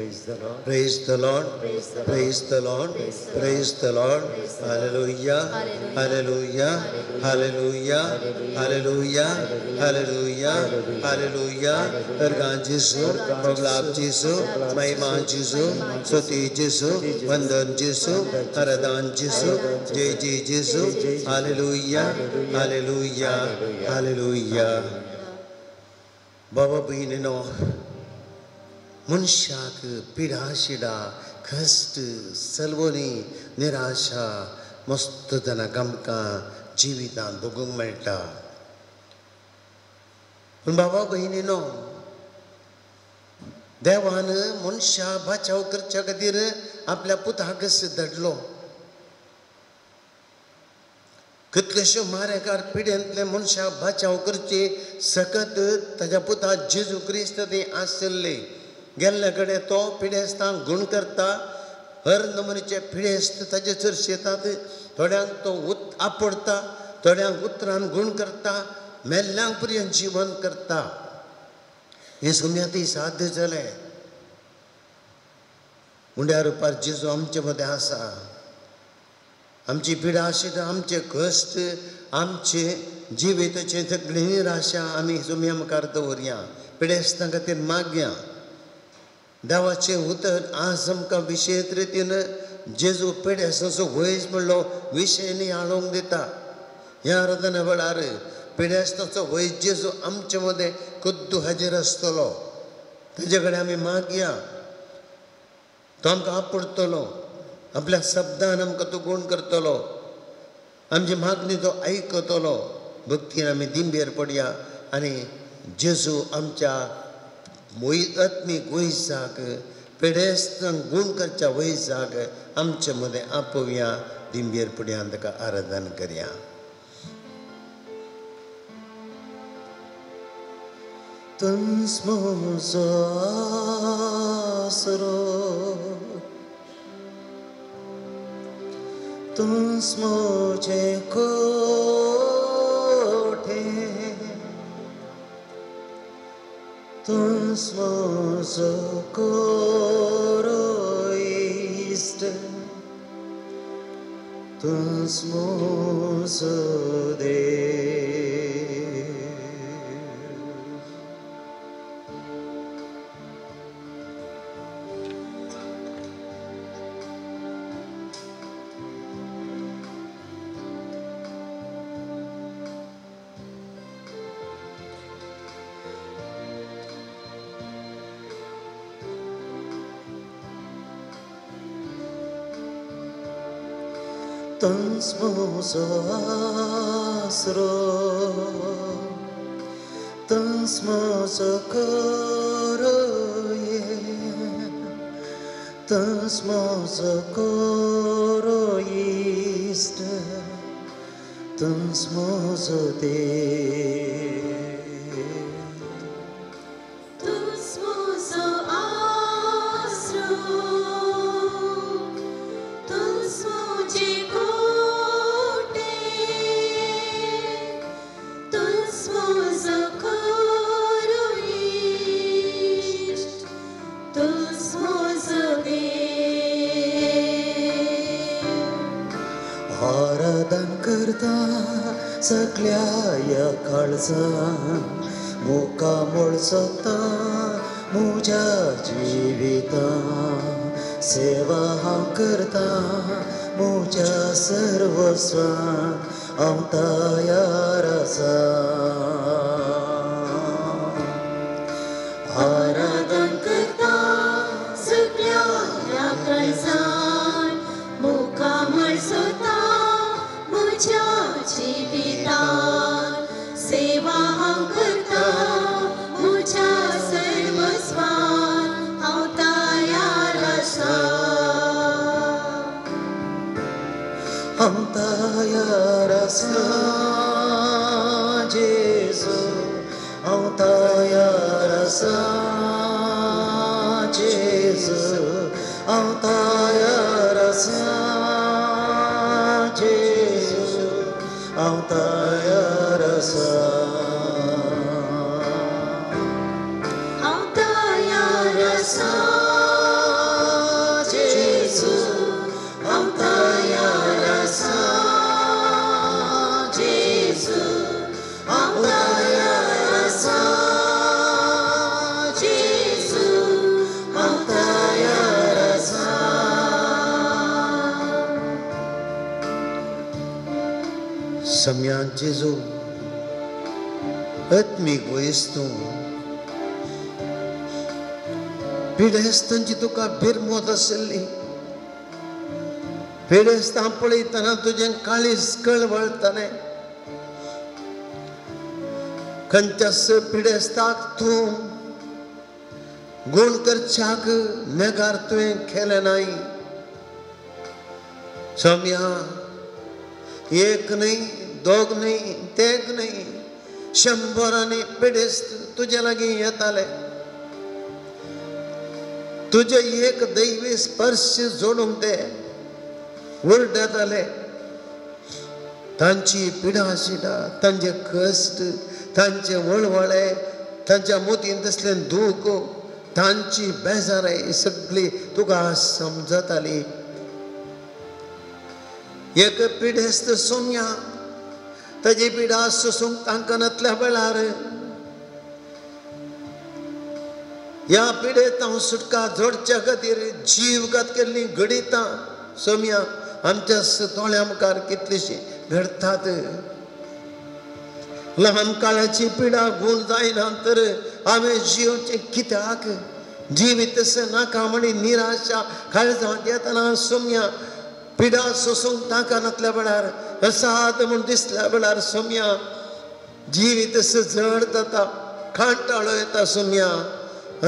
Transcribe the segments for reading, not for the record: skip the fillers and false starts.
Praise the Lord. Praise the Lord. Praise the Lord. Praise the Lord. Hallelujah. Hallelujah. Hallelujah. Hallelujah. Hallelujah. Hallelujah. Ergan Jesu, Paglab Jesu, Mahima Jesu, Soti Jesu, Vandan Jesu, Aradan Jesu, Jai Jai Jesu. Hallelujah. Hallelujah. Hallelujah. Baba Bhinino. मनुष्याक पीडा शिडा कष्ट सलवणी निराशा मस्त जना गमका जिवितान भोगूंक मेळटा पूण बाबा भयणीनो देवान मनशा बचाव करच्या खातीर आपल्या पुताक धाडलो कितलेशो मारेकार पिड्यांतले मनशा बचाव करचे सकत ताच्या पुता जेजू क्रिस्त ते आसले गेल्ले कडेन तो पिडेस्तांक गुण करता हर नमुनेचे पिडेस्त ताचे चर्च येतात थोड्यांक तो आपडता थोड्यांक उतरान गुण करता मेल्ल्यांक पर्यंत जिवन करता हे सगळें साध्य जालें उंड्या रुपार जेजू आमचे मदें आसा आमची पिडा आशिल्ली आमचे कश्ट आमचे जिविताचे सगळी निराशा आमी सुम्या मुखार दवरया पिडेस्तां खातीर मागया देवाचे उतर आज आमकां विशेष रितीन जेजू पिडेस्ताचो वयस म्हणलो विशय नियाळोवंक दिता ह्या आराधना वेळार पिडेस्ताचो वयस जेजू आमचे मदें खुद्द हाजीर आसतलो ताजे कडेन आमी मागया तो आमकां आपडटलो आपल्या शब्दान आमकां तो गुण करतलो आमची मागणी तो आयकतलो भक्तीन आमी दिंबेर पडया आनी जेजू आमच्या आत्मीक वयसाक पिडेस्तांक गुण करच्या वयसाक आमचे मदें आपोवया दिंबेर पडया ताका आराधन करया तुमचो आसरो तुमचे कोठे तुमचो कोरो इश्ट तुमचो देव Tunsmoso asro, tunsmoso koroye, tunsmoso koroyiste, tunsmoso de. सगळ्या या काळजान मुखामोळ सोदता म्हज्या जिवितान सेवा हांव करता म्हज्या सर्वस्वान हांव तयार आसा आराधन करता सगळ्या या काळजान मुखामोळ सोदता म्हज्या जिवितान सेवा हांव करता म्हज्या सर्वस्वान हांव तयार आसा हांव तयार आसा जेजू हांव तयार आसा जेजू हांव तयार आसा हांव तयार आसा हांव तयार आसा सम्यान जेजू आत्मीक वयस्तू पिडेस्तांची तुका बिरमोत आसली पिडेस्तां पळयतना तुजें काळीज कळवळटलें खंयच्याच पिडेस्ताक तूं गुण करच्याक नेगार तुवें केलें नाय सम्या एक न्हय दोग न्हय तेग न्हय 100 पिडेस्त तुजे लागीं येताले तुजे एक दैवी स्पर्श जोडूंक ते उरडताले तांची पिडा शिडा तांचे कश्ट तांचे वळवळे तांच्या मोतीन तसलें दूख तांची बेजाराय सगळी तुका समजताली एक पिडेस्त सोम्या ताजी पिडा सोसूंक तांकां नातल्या वेळार ह्या पिडेत हांव सुटका जोडच्या खातीर जीवघात केल्ली घडितां सोम्या आमच्या दोळ्यां मुखार कितलीशी घडतात ल्हान काळाची पिडा गूण जायना तर हांवें जिवचें कित्याक जिवीत नाका म्हणी निराशा काळजांत येतना सोम्या पिडा सोसूंक तांकां नातल्या वेळार असाद म्हूण दिसल्या वेळार सोम्या जिवीत जड जाता कांटाळो येता सोम्या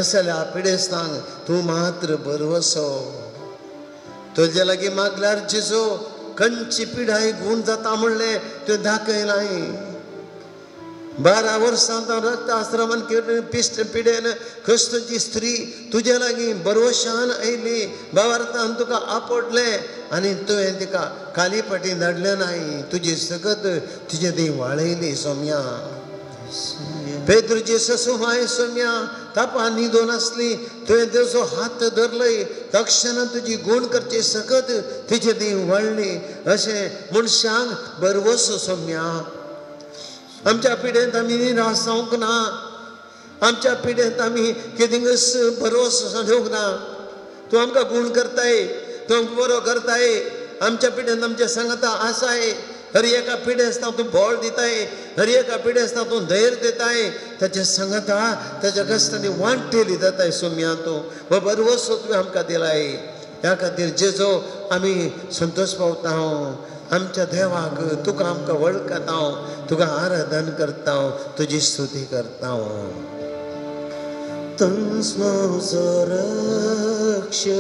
असल्या पिडेस्तांक तूं मात्र बरवसो तुजे लागीं मागल्यार जेजू खंयची पिडाय गूण जाता म्हणलें तुवें दाखयलाय 12 वर्सां रक्त आश्रमान पिश्ट पिडेन क्रिस्तची स्त्री तुजे लागीं बरवशान आयली भावार्थान तुका आपडलें आनी तुवें तिका खाली पाटी धाडलें नाय तुजी सगत तुजे ती वाळयली सोम्या पेद्रूची ससू माय सोम्या तापा न्हिदून आसली तुवें तेजो हात धरलय तक्षण तुजी गूण करची सकत तिचे ती वाळ्ळी अशें मनशांक बरवस सोम्या आमच्या पिडेंत आमी निराश जावंक ना आमच्या पिडेंत आमी कितेंच भरवसो घेवंक ना तूं आमकां गूण करताय तूं आमकां बरो करताय आमच्या पिडेंत आमचे सांगता आसाय हर एका पिडेस्तां तूं बोळ दिताय हर एका पिडेस्तां तूं धैर्य दिताय ताचे सांगता ताच्या कश्टांनी वांटेली जाताय सोम्या तूं हो बरवसो तुवें आमकां दिलाय ह्या खातीर जेजो आमी संतोश पावता आमच्या देवाक तुका आमकां वळखता तुका आराधन करता तुजी स्तुती करता तूंच म्हजो रक्षक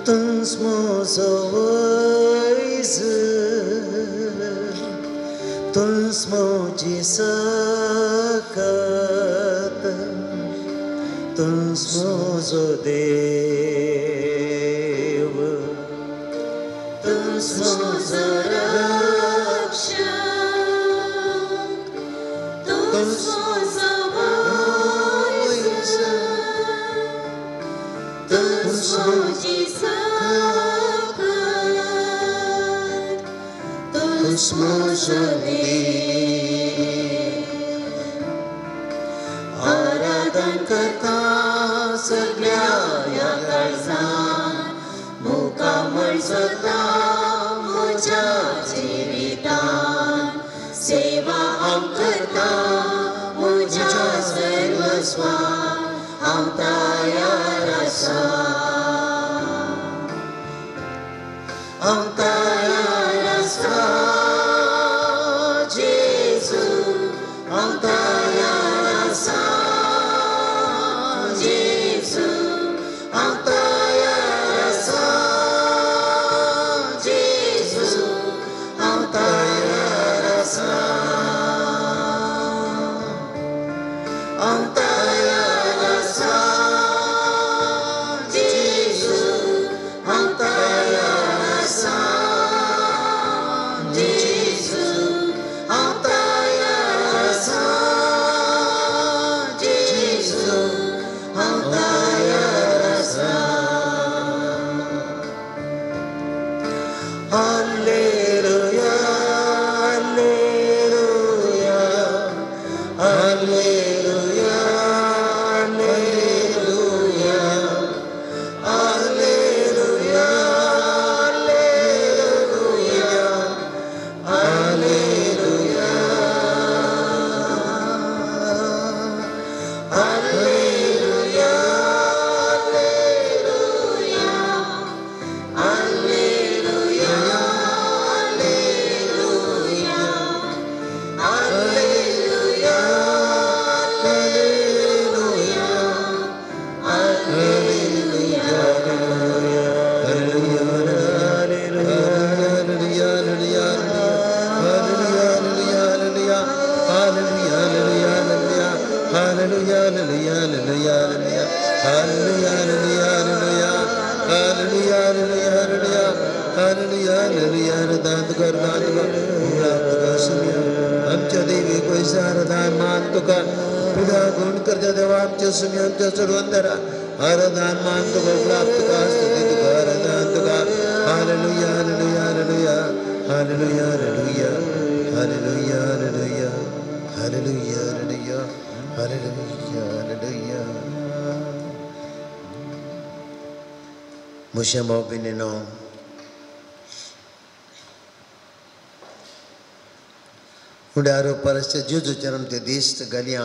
तूंच म्हजो वैज तूंच म्हजी सकत तूंच म्हजो देव तूंच म्हजो रक्षक तूंच म्हजो वैज तूंच म्हजी सकत तूंच म्हजो देव आराधन करता सगळ्या ह्या काळजान मुखामळ जाता म्हज्या जिवितान सेवा हांव करता म्हज्या सर्वस्वान हांव तयार आसा हांव तयार आसा जेजू हांव तयार आसा जेजू हांव तयार आसा जेजू हांव तयार आसा हांव तयार आसा hallelujah hallelujah hallelujah hallelujah hallelujah hallelujah दान कर सुमिया आमच्या देवी पैसा दान मान तुका पिढा गुण करता देवा आमच्या सुमी आमच्या चढवून धरा हरदान मान तुका गुलाब तुका स्तुती तुका हरदान तुका hallelujah hallelujah hallelujah hallelujah hallelujah hallelujah hallelujah hallelujah hallelujah hallelujah Moșia m-au bine nou. Unde are o părăște Jezu ceram te dist galia.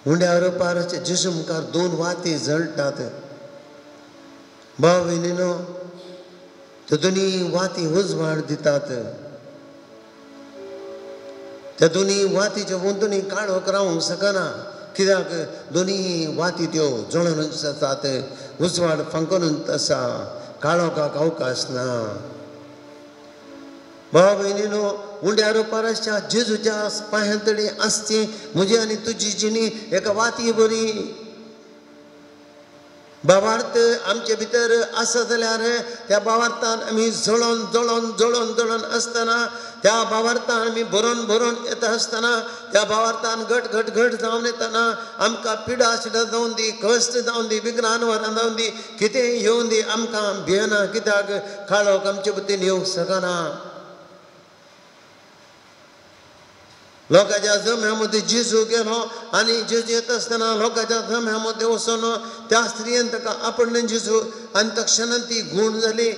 Unde are o părăște Jezu măcar दोन वाती जळतात. भाव बहिणीनो तर दोन्ही वाती उजवाड देतात. त्या दोन्ही वातीच्या वंतुनी काळो करावंक सकना कित्याक दोन्ही वाती त्यो जळून आसात उजवाड फंकून आसा काळोखाक अवकाश ना. भाव बहिणीनो उंड्यार परसच्या जेजूच्या पांयांतळी आसची म्हजी आनी तुजी जिणी एका वाती बरी. भावार्थ आमचे भितर आसा जाल्यार त्या भावार्थान आमी जळोन जळोन जळोन जळोन आसतना त्या भावार्थान आमी भरोन भरोन येता आसतना त्या भावार्थान घट घट घट जावन येतना आमकां पिडा शिडा जावन दी कश्ट जावन दी विघ्नान वरां जावन दी कितें येवन दी आमकां भियेना कित्याक काळोख आमचे भितर येवंक शकना. लोकांच्या जम्यामध्ये जेजू गेलो आनी जेजू येत आसतना लोकांच्या जम्यामध्ये वचून त्या स्त्रियेन ताका आपणें जेजू आनी तक्षणान ती गूण जाली.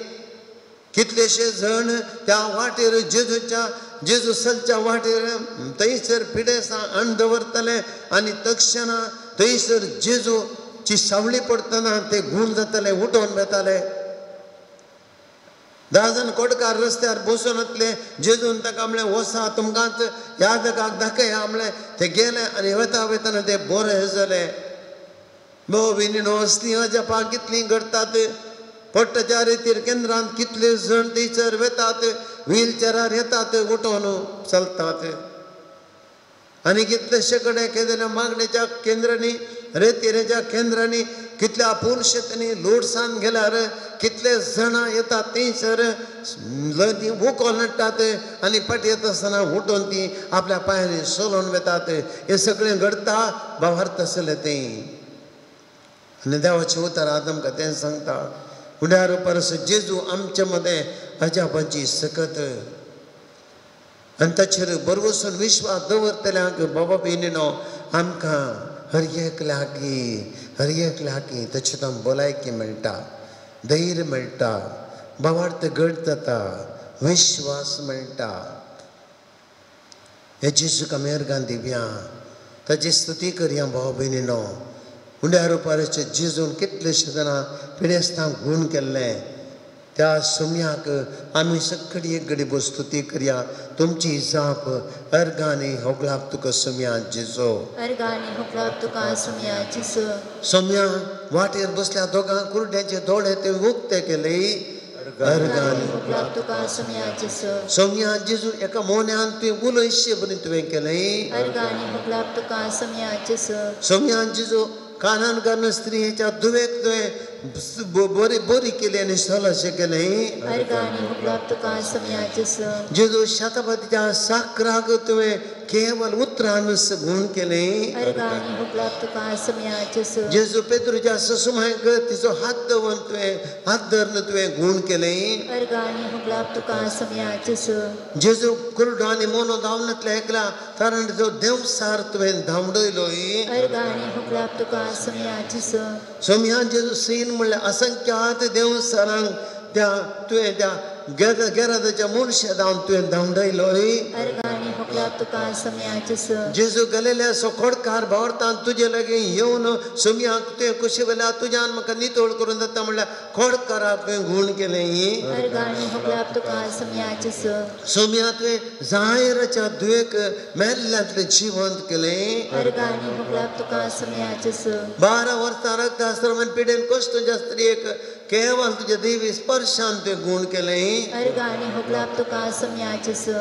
कितलेशे जण त्या वाटेर जेजू सलच्या वाटेर थंयसर पिडेसां आण दवरतले आनी तक्षणा थंयसर जेजूची सावळी पडटना ते गूण जाताले उठोवन बेताले. 10 जण कोडकार रस्त्यार बसून येतले जेजून ताका म्हणलें वसा तुमकांच यादकाक दाखया म्हणलें ते गेले आनी वता वयतना ते बरे जाले. भाव भयणीनो स्नेह जपाक कितलीं घडटात. पट्टच्या रितीर केंद्रांत कितले जण थंयसर वेतात व्हीलचॅरार येतात उठोवन चलतात आनी कितलेशे कडेन केलेल्या मागणेच्या केंद्रांनी रेतीरेच्या केंद्रांनी कितल्या पुरुषांनी लोडसाण गेल्यार कितले जाणां येतात थंयसर वोकोल नडटात आनी पाटी येता आसतना उठोवन ती आपल्या पांयांनी सोलोवन वेतात. हें सगळें घडटा भावार्थ आसलें तें. आनी देवाचें उतर आज आमकां तें सांगता उड्यार परस जेजू आमचे मदें अजापाची सकत आनी ताचेर बरो वचून विश्वास दवरतल्यांक बाबा भयणीनो आमकां हर एक लागीं ताचें भलायकी मेळटा धैर्य मेळटा भावार्थ घट जाता विश्वास मेळटा. हे जेजूक आमी अर्गां दिवया ताची स्तुती करया भाव भयणीनो. उंड्यार परस जेजून कितलेशे जाणां पिडेस्तांक गूण केल्ले त्या सुमयाक आमी सगळी एक घडी स्तुती करया. तुमची जाप अर्गांनी होगलाप तुका सुमया जेजो अर्गांनी होगलाप तुका सुमया जेजो. सुमया वाटेर बसल्या दोगां कुरड्याचे दोळे ते उक्ते केले अर्गांनी होगलाप तुका सुमया जेजो. सुमया जेजू एका मोन्यान तुवें उलयशे बरी तुवें केलें अर्गांनी होगलाप तुका सुमया जेजो. सुमया जेजू कानान घालून स्त्रियेच्या दुवेक तुवें बरी बरी केली आनी सलाशें केलें अर्गांनी होगलाप तुका सुमया जेजो. जेजू शतापतीच्या साकराक तुवें केवल उतरान गूण केलें अर्गांनी होगलाप तुका सुमया जेजो. जेजू पेद्रूच्या ससुमायक तिचो हात दवरून तुवें हात धरून तुवें गूण केलें अर्गांनी होगलाप तुका सुमया जेजो. जेजू कुरडो आनी मोनो धांवनांतले एकला कारण तिचो देवसार तुवें धांवडयलो अर्गांनी होगलाप तुका सुमया जेजो. सुमया जेजू सीन म्हणल्यार असंख्यात देवसारांक त्या तुवें त्या गेरादाच्या मनशा जावन तुवें धांवडयलो अर्गांनी होगलाप तुका सुमया जेजो. जेजू गलेल्या सोकोडकार भावार्थान तुजे लागीं येवन सुमयाक तुवें कशें वेल्यार तुज्यान म्हाका नितोळ करून जाता म्हणल्यार खोडकाराक तुवें गूण केलें अर्गांनी होगलाप तुका सुमया जेजो. सुमया तुवें जायराच्या दुयेक मेल्ल्यांतलें जिवंत केलें अर्गांनी होगलाप तुका सुमया जेजो. 12 वर्सां रक्ताश्रमान पिडेन कश्ट तुज्या स्त्रियेक केवल तुज्या देवी स्पर्शान तुवें गूण केलें अर्गांनी होगलाप तुका सुमया जेजो.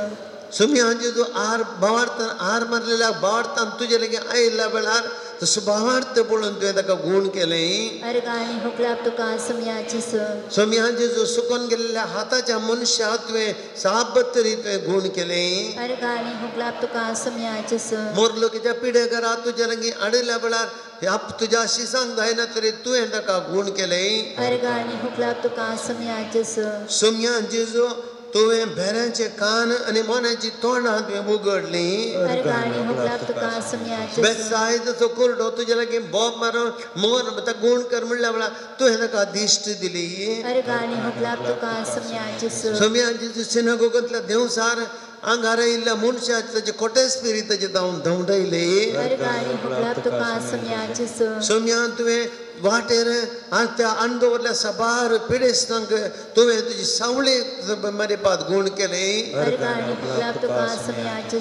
सुमिया जेजू आर भावार्थान आर मारलेल्या भावार्थान तुझे लगे आयिल्ल्या वेळार तसं भावार्थ पळोवन तुवें ताका गूण केलें. अर्गाणी हुकलाप तुका सुमयाची सुमिया जेजू सुकून गेलेल्या हाताच्या मनशाक तुवें साबत्तरी तुवें गूण केलें. अर्गाणी हुकलाप तुका सुमयाची मोरलोकीच्या पिढे घरात तुझे लगी आडिल्ल्या वेळार तुझ्या शिसांक जायना तरी तुवें ताका गूण केलें. अर्गाणी हुकलाप तुका सुमयाची सुमिया जेजू तुवें भेऱ्यांचे कान आनी मोन्याची तोंडां तुवें उगडलीं. अर्गाणी हुकलाप तुका सुमयाची बेसायदाचो कुरडो तुजे लागीं बोब मारून मोर ताका गूण कर म्हणल्या वेळार तुवें ताका दिश्ट दिली. अर्गाणी हुकलाप तुका सुमयाची सुमिया जेजू सिनागोगांतल्या देवसार आंगार येयल्ल्या मनशाक ताचे कोटेस्पिरी ताचे जावन धवडयले. अर्गाणी हुकलाप तुका सुमयाची सुमिया तुवें वाटेर त्या आंदोवरल्या सबार पिडेस्तांक तुवें तुजी सावळी मारिपात गूण केलें. अर्गाणी हुकलाप तुका सुमयाची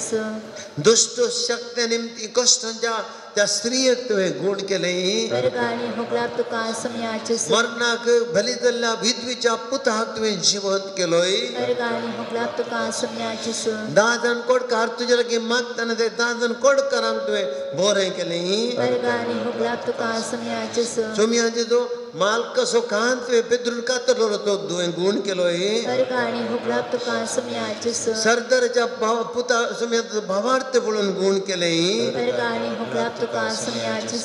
दुष्ट शक्ती निमती कश्टांच्या त्या स्त्रियेक तुवें गूण केलें. अर्गाणी हुकलाप तुका सुमयाची मरणाक बली जाल्ल्या विधवेच्या पुताक तुवें जिवंत केलोय. अर्गाणी हुकलाप तुका सुमयाची 10 जाण कोडकार तुजे लागीं मागतना ते 10 जाण कोडकारांक तुवें बरें केलें. अर्गाणी हुकलाप तुका सुमयाची सुमिया जेजू मालकसो कान तुवें पेद्रुल कातरलो तो तुवें गूण केलोय. अर्गाणी हुकलाप तुका सुमयाची सरदाराच्या पुता सुमिया भावार्थ पळोवन गूण केलें. अर्गाणी हुकलाप तुका सुमयाची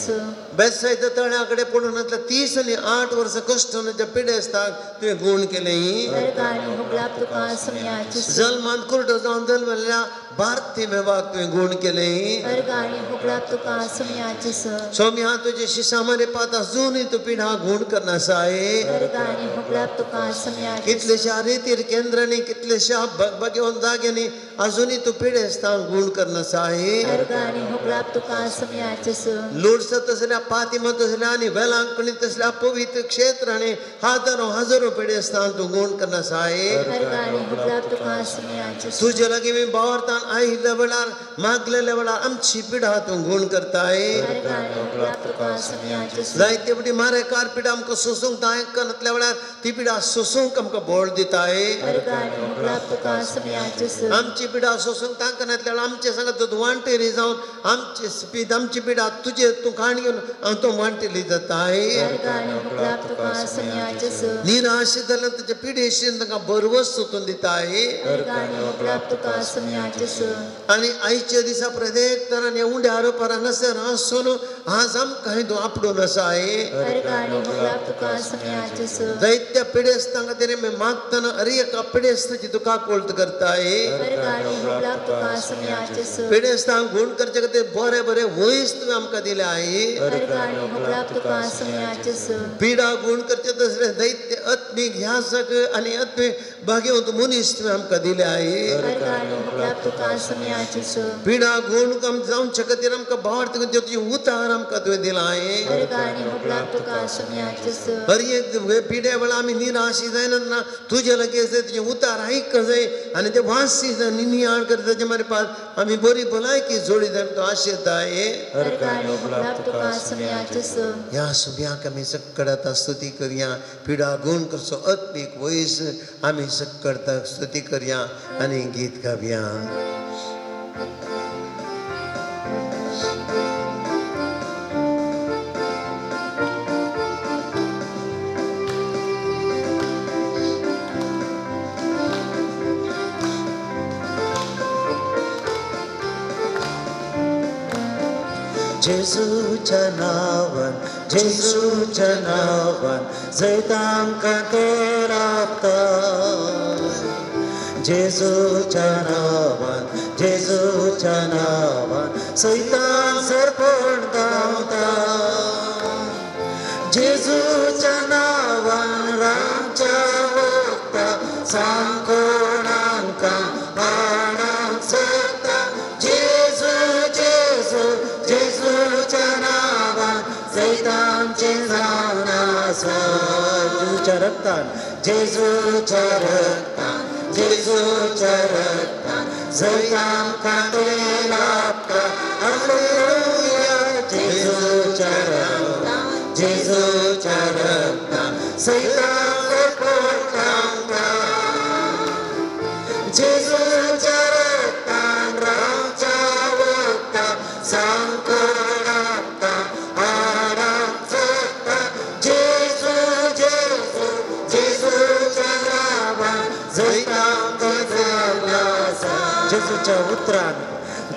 बेसायदा तळ्या कडेन पडून 30 आनी 8 वर्सां कश्टाच्या पिडेस्ताक तुवें गूण केलें. अर्गाणी हुकलाप तुका सुमयाची जल्मांत कुरडो जावन जल्मल्ल्या भारती मेवाक तुवें गूण केलें. अर्गाणी हुकलाप तुका सुमयाची सोम्या तुजे शिसा मारे पात अजूनय तूं पिढा गूण करनासाय. अर्गाणी हुकलाप तुका सुमयाची कितलेशा रितीर केंद्रांनी कितलेशा भगभगेवन जाग्यांनी अजूनय तूं पिडेस्तांक गूण करनासाय. अर्गाणी हुकलाप तुका सुमयाची लुडसत असल्या पातिमत असल्या आनी वेलांकणीत असल्या पवित्र क्षेत्रांनी हजारो पिडेस्तांक तूं गूण करनासाय. अर्गाणी हुकलाप तुका सुमयाची तुजे लागीं मी भावार्थान आयिल्ल्या वेळार मागलेल्या वेळार आमची पिढा तूं गूण करताय. अर्गाणी हुकलाप तुका सुमयाची जायते पटी मारेकार पिढा आमकां सोसूंक दायकनातल्या वेळार ती पिढा सोसूंक आमकां बळ दिताय. अर्गाणी हुकलाप तुका सुमयाची आमची पिढा सोसूंक तांकनातल्या वेळार आमचे सांगत तूं वांटेरी जावन आमची पिढा तुजे तूं खाण घेवन हांव तो वांटेली जाताय. अर्गाणी हुकलाप तुका सुमयाची निराश जाल्यार तुजे पिढेशीन तांकां बरवस सोदून दिताय. अर्गाणी हुकलाप तुका सुमयाची आनी आयच्या दिसा प्रत्येक तरान हे उंड्या आरोपारांक हसर हांसून आज आमकां तूं आपडून आसाय. अर्गाणी हुकलाप तुका सुमयाची जायत्या पिडेस्तां खातीर आमी मागतना हर एका पिडेस्ताची तुका कोळत करताय. अर्गाणी हुकलाप तुका सुमयाची पिडेस्तांक गूण करचे खातीर बरे बरे वयस तुवें आमकां दिल्याय. अर्गाणी हुकलाप तुका सुमयाची पिडा गूण करचे तसले दैत्य आत्मीक ह्यासक आनी आत्मीक भाग्यवंत मनीस तुवें आमकां दिल्याय. अर्गाणी हुकलाप तुका सुमयाची पिडा गूण जावचे खातीर आमकां भावार्थ तुजी उतार आमकां तुवें दिलाय. अर्गाणी हुकलाप तुका सुमयाची हर एक पिड्या वेळा आमी निराशी जायना तुजे लागीं तुजे उतार आयक जाय आनी ते वासी नियाळ करता ताचे मारी पास आमी बरी भलायकी जोडी जावन तूं आशेताय. अर्गाणी हुकलाप तुका सुमयाची ह्या सुम्याक आमी सक्कडाता स्तुती करया. पिडा गूण करचो आत्मीक वयस आमी सक्कडताक स्तुती करया आनी गीत गावया. जेजूच्या नांवान जय तांकां ते लाभता. जेजूच्या नांवान सैतान सरपण धांवता. जेजूच्या नांवान रामच्या वखदा सांकोणांक हाडांक सकता. जेजूच्या नांवान सैतानचे जावना जेजूच्या रक्तान जेजूच्या रक्तान जय आमकां ते लाभता. हालेलुया. जेजूच्या रक्तान सैतान पडटा. जेजूच्या सांकोडाता आराम सोता जेजू जेजू जेजूच्या नावान जैताम जैतासा जेजूच्या उतरान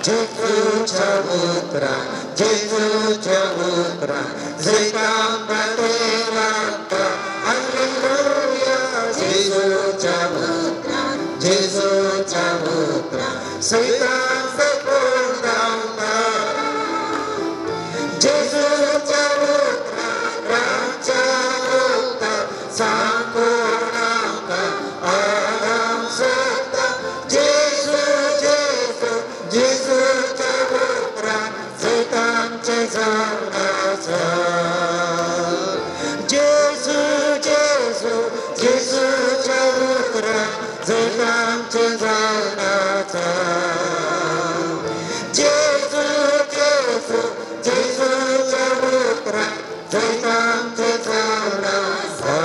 जेजूच्या उतरान जेजूच्या उतरान जैताम गातेलाता हालेलुया जेजूच्या उतरान जेजूच्या उतरान सैतान सकून धांवता जेजूच्या उतरान रामच्या उतरान सांकोडाता आराम सोता जेजू जेजू जेजूच्या उतरान सैतानच्या जावनाचा जेजू जेजू जेजूच्या उतरान सैतानच्या जावनाचा जेजू जेजू जेजूच्या उतरान सैतानच्या जावनाचा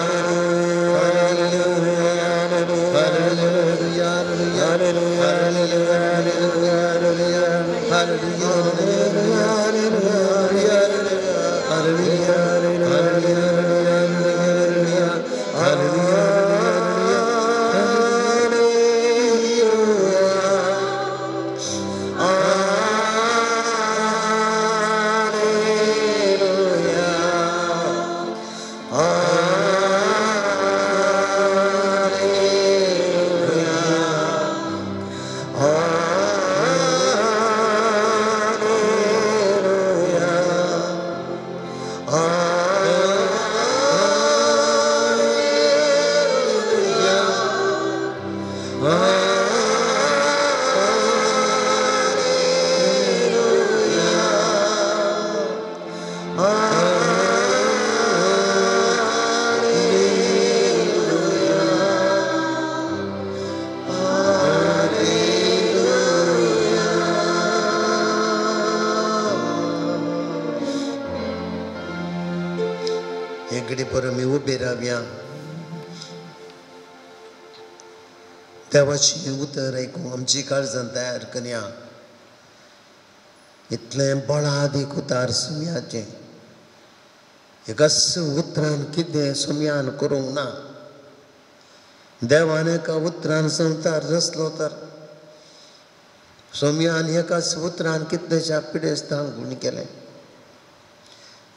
एकडी पर मी उभे राहया देवाची उतर ऐकून आमची काळजां तयार करया इतलें बळादीक उतार सुमयाचें एकाच उतरान कितें सुमयान करूंक ना देवान एका उतरान संवसार रचलो तर सुमयान एकाच उतरान कितलेशा पिडेस्तांक गुण केलें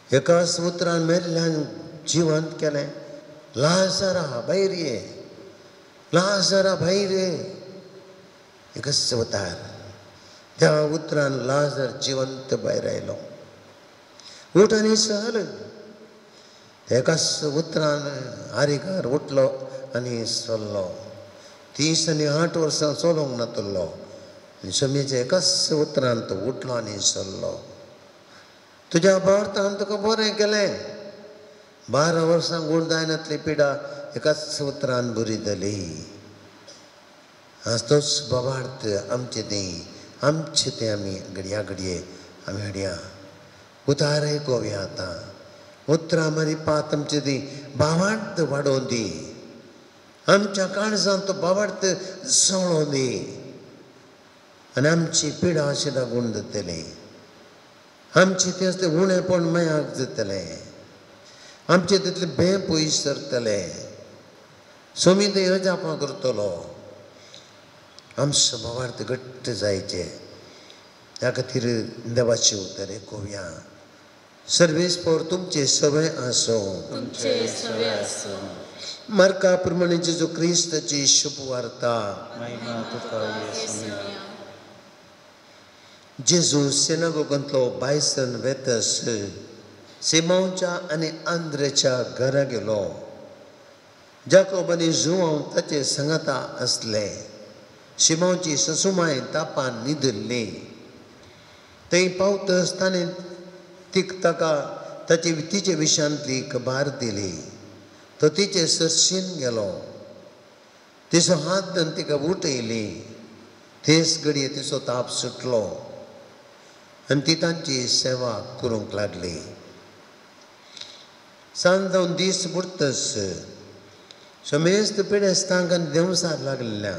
एकाच उतरान मेल्ल्यान जिवंत केलें लाजरा भायर ये लाजरा भायर ये एकच उतार त्या उतरान लाजर जिवंत भायर आयलो उठ आनी चल एकाच उतरान आरिकार उठलो आनी चल्लो 38 वर्सां चलोंक नातलो आनी समेच्या एकाच उतरान तो उठलो आनी चल्लो तुज्या भारतान तुका बरें केलें 12 वर्सां गुणदायनांतली पिडा एकाच उतरान बरी जाली आज तोच बाबार्थ आमचे तें आमी घडया घडये आमी हाडया उतार आयकोवया आतां उतरां मारी पात आमचे ती भावार्थ वाडोवन दी आमच्या काळजांत तो भावार्थ सवळोवन दी आनी आमची पिडा अशी लागून जातली आमचे ते असते उणेपण मयाक जातलें आमचे तितले भे पयस सरतले सोमी ते अजापां करतलो आमचो भावार्थ घट्ट जायचे त्या खातीर देवाची उतर आयकोवया सर्वेस्पर तुमचे सवय आसो मार्का प्रमाणे जेजू क्रिस्ताची शुभ वार्ता जेजू सिनागोगांतलो बायसन वेतस सिमोनच्या आनी आंद्रेच्या घरा गेलो जाकोब आनी जुआंव ताचे सांगाता आसले शिमोनची ससुमाय तापान न्हिदल्ली थंय पावतच ताणें ताका तिचे विशयांतली खबर दिली तो तिचे सरशीन गेलो तिचो हात धरून तिका उठयली तेच घडये तिचो ताप सुटलो आनी ती तांची सेवा करूंक लागली सांज जावन दीस बुडतस समेस्त पिडेस्तांक आनी देवसार लागलेल्या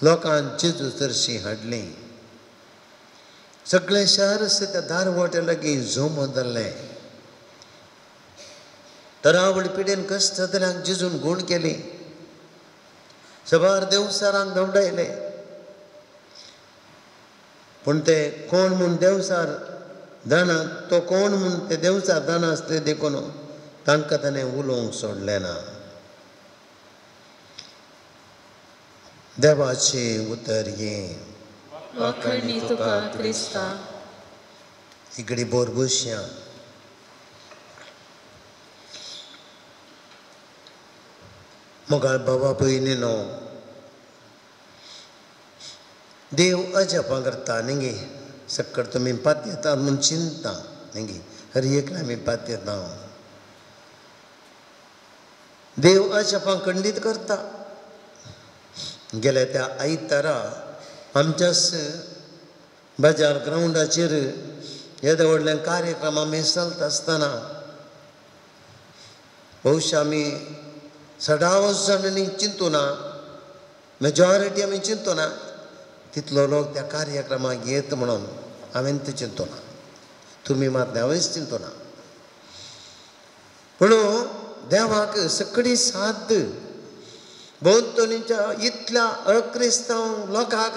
लोकांक जेजू चरशी हाडली सगळे शहर त्या दारवटे लागी झोमदले तरावड पिडेन कष्ट जाल्यार जिजून गुण केली सबार देवसारांक दवडायले पूण ते कोण म्हूण देवसार दाना तो कोण म्हूण ते देवसार दाना आसले देखून तांकां ताणें उलोवंक सोडलें ना देवाचें उतर हें वखणी तुका क्रिस्ता इकडे बोरबुश्यां मोगाळ बाबा भयणीनो देव अजपा करता न्ही सक्कड तुमी पातयेता म्हूण चिंता न्ही हर एकला आमी पातयेता देव अजपा खंडीत करता गेल्या त्या आयतारा आमच्याच बाजार ग्रावंडाचेर येदे व्हडले कार्यक्रम आमी चलता आसतना भोवशा आमी 16 जाणांनी चिंतू ना मेजॉरिटी आमी चिंतू ना तितलो लोक त्या कार्यक्रमाक येत म्हणून हांवें ते चिंतू ना तुमी मात हांवेंच चिंतू ना पूण देवाक सकडी साद भोंवतणीच्या इतल्या अक्रिस्तांव लोकांक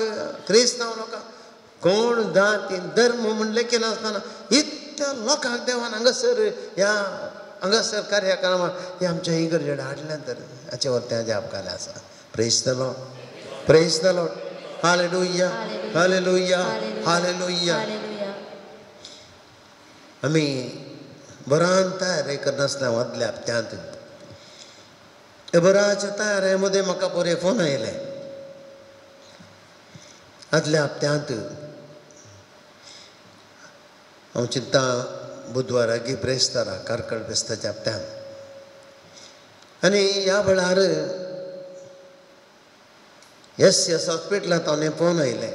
क्रिस्तांव लोकांक कोण जाती धर्म म्हूण लेखी नासतना इतल्या लोकांक देवान हांगासर कार्यक्रमाक हे आमच्या इगर्जेड हाडलें तर हाचे वरते जाप घाले आसा praise the Lord hallelujah hallelujah hallelujah आमी बरान तयारी करनासतना वदल्या हप्त्यांत हे बराच्या तयारे मध्ये म्हाका बरे फोन आयले आदल्या हप्त्यांत हांव चिंता बुधवाराकी ब्रेस्तारा कारकळ बेस्ताच्या हप्त्यान आनी ह्या वेळार एस हॉस्पिटलांत हांवें फोन आयले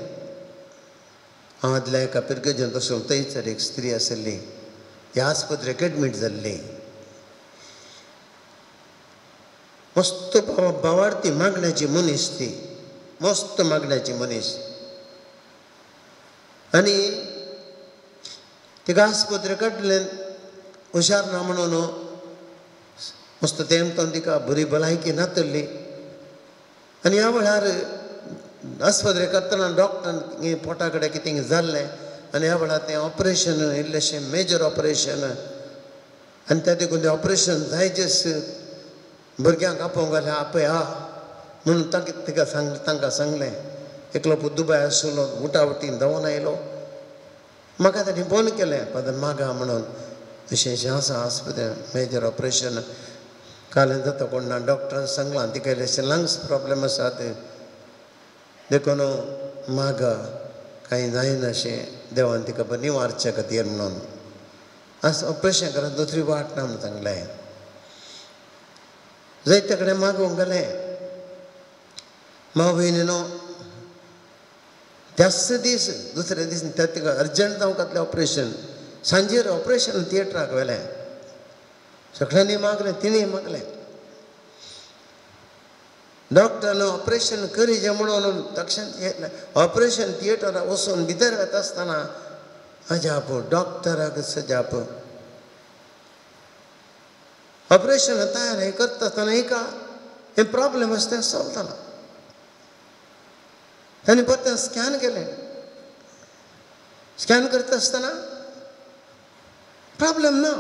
हांव आदल्या एका पिरगेजेन तसो थंयसर एक स्त्री आसली ह्या आस्पत्रेक एडमीट जाल्ली मस्त भावार्थी मागण्याची मनीस ती मस्त मागण्याची मनीस आनी तिका आस्पत्रे काडलें हुशार ना म्हणून मस्त तेमतोन तिका बरी भलायकी नातरली आनी ह्या वेळार आस्पत्रे करतना डॉक्टरान पोटा कडेन कितें जाल्लें आनी ह्या वेळार तें ऑपरेशन इल्लेशें मेजर ऑपरेशन आनी त्या देखून तें ऑपरेशन जायचेच भुरग्यांक आपोवंक घालें आपय हा म्हणून तांकां सांगलें एकलो दुबाय आसलो उटावटीन धांवून आयलो म्हाका ताणें फोन केलें पण मागा म्हणून अशें आसा आस्पत्रेन मेजर ऑपरेशन कालें जाता कोण ना डॉक्टरान सांगलां तिका इल्लेशें लंग्स प्रॉब्लेम आसात देखून मागा कांय जायना अशें देवान तिका बरी वारचे खातीर म्हणून ऑपरेशन करून दुसरी वाट ना म्हणून सांगलें जायते कडेन मागोवंक गेलें माव भयणीनो त्याच दीस दुसरे दीस तिका अर्जंट जावंक घातलें ऑपरेशन सांजेर ऑपरेशन थिएटराक व्हेलें सगळ्यांनी मागलें तिणें मागलें डॉक्टरान ऑपरेशन करीचें म्हणून तक्षण ऑपरेशन थिएटराक वचून भितर वता आसतना अजाप डॉक्टराक सजाप ऑपरेशन तयार हे करता आसतना एका हे प्रॉब्लेम आसा तें सॉल्व जालां ताणें परतें स्कॅन केलें स्कॅन करता आसतना प्रॉब्लेम ना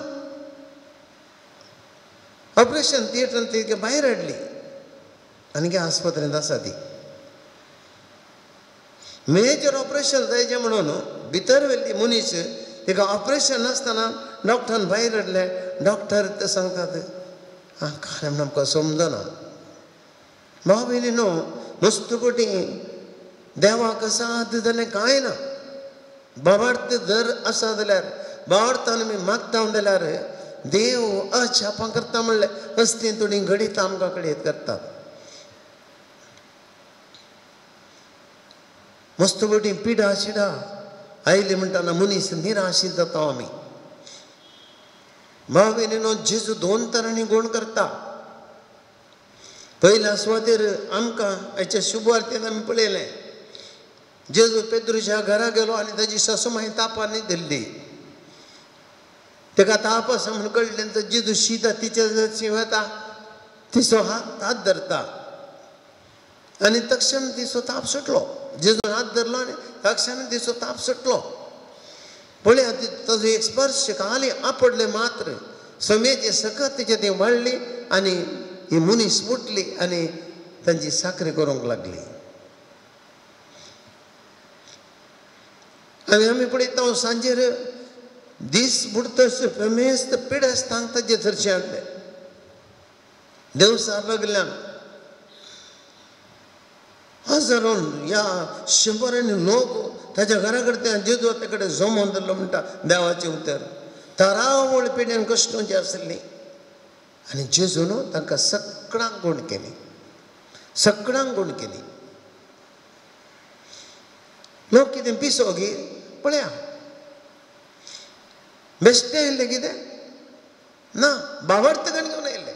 ऑपरेशन थिएटरान ती भायर हाडली आनी गे आस्पत्रेंत आसा ती मेजर ऑपरेशन जायचें म्हणून भितर व्हेल्ली मनीस तिका ऑपरेशन नासतना डॉक्टरान भायर हाडलें डॉक्टर ते सांगतात काय म्हण आमकां समजना भाव भयणीनो मस्तपटी देवाक साद जालें कांय ना भावार्थ जर आसा जाल्यार भावार्थान आमी मागता जाल्यार देव अछापां करता म्हणलें हस्तीन थोडी घडीत आमकां कडेन करता मस्तपटी पिडा शिडा आयली म्हणटाना मनीस निराशीत जाता आमी भाव भयणीनो जेजू 2 तरांनी गुण करता पयल्या सुवातेर आमकां हेच्या शुभार्थीन आमी पळयलें जेजू पेद्रूच्या घरा गेलो आनी ताची सासूमाय तापांनी दिल्ली. ताका ताप आसा म्हूण कळ्ळें तर जेजू शिता तिच्या जर वता तिचो हात धरता आनी तक्षण तिचो ताप सुटलो. जेजून हात धरलो आनी तक्षण तिचो ताप सुटलो. पळया ताजो एक स्पर्श खाली आपडले मात्र सोम्याचे सकत तिचे ती वळली आनी ही मनीस उठली आनी तांची साखरी करूंक लागली. आनी आमी पळयता सांजेर दीस बुडतस फेमेस्त पिडेस्तांक ताचे थरचे हाडले. देवसार लागल्यान हजारान या शंबरांनी लोक ताच्या घरा कडल्यान जेजू ते कडेन जमोन धरलो म्हणटा देवाचें उतर. तरावळ पिड्यान कश्टांची आसली आनी जेजून तांकां सगळ्यांक गूण केली. सगळ्यांक गूण केली. लोक कितें पिसो गी पळया बेश्टे येयल्ले कितें ना भावार्थकान घेवन येयल्ले.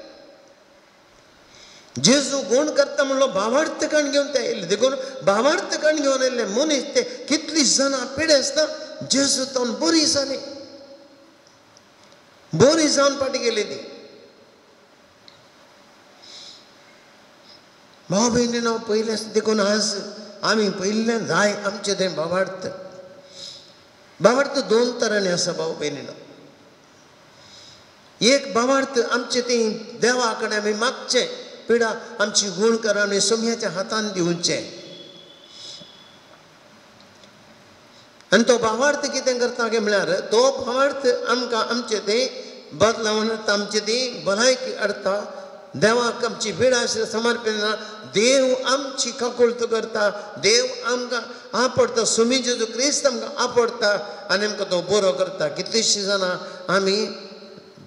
जेजू गूण करता म्हणलो भावार्थकान घेवन ते येयल्ले. देखून भावार्थकान घेवन येयल्ले मनीस ते कितलीं जाणां पिडे आसता जेजू तावन बरी जाली. बरी जावन फाटी गेली ती. भाव भयणीनो पयले देखून आज आमी पयल्यान जाय आमचें तें भावार्थ. भावार्थ दोन तरांनी आसा भाव भयणीनो. एक भावार्थ आमचें तें देवा कडेन आमी मागचें पिडा आमची गूण करा आनी सोम्याच्या हातान दिवचें. आनी तो भावार्थ कितें करता गे म्हळ्यार तो भावार्थ आमकां आमचें तें बदलावन आमचें ती भलायकी हाडटा. देवाक आमची पिडा आशिल्ली समर्पण देव आमची काकुळट करता. देव आमकां आपडता. सोमी जेजू क्रिस्त आमकां आपडता आनी आमकां तो बरो करता. कितलींशीं जाणां आमी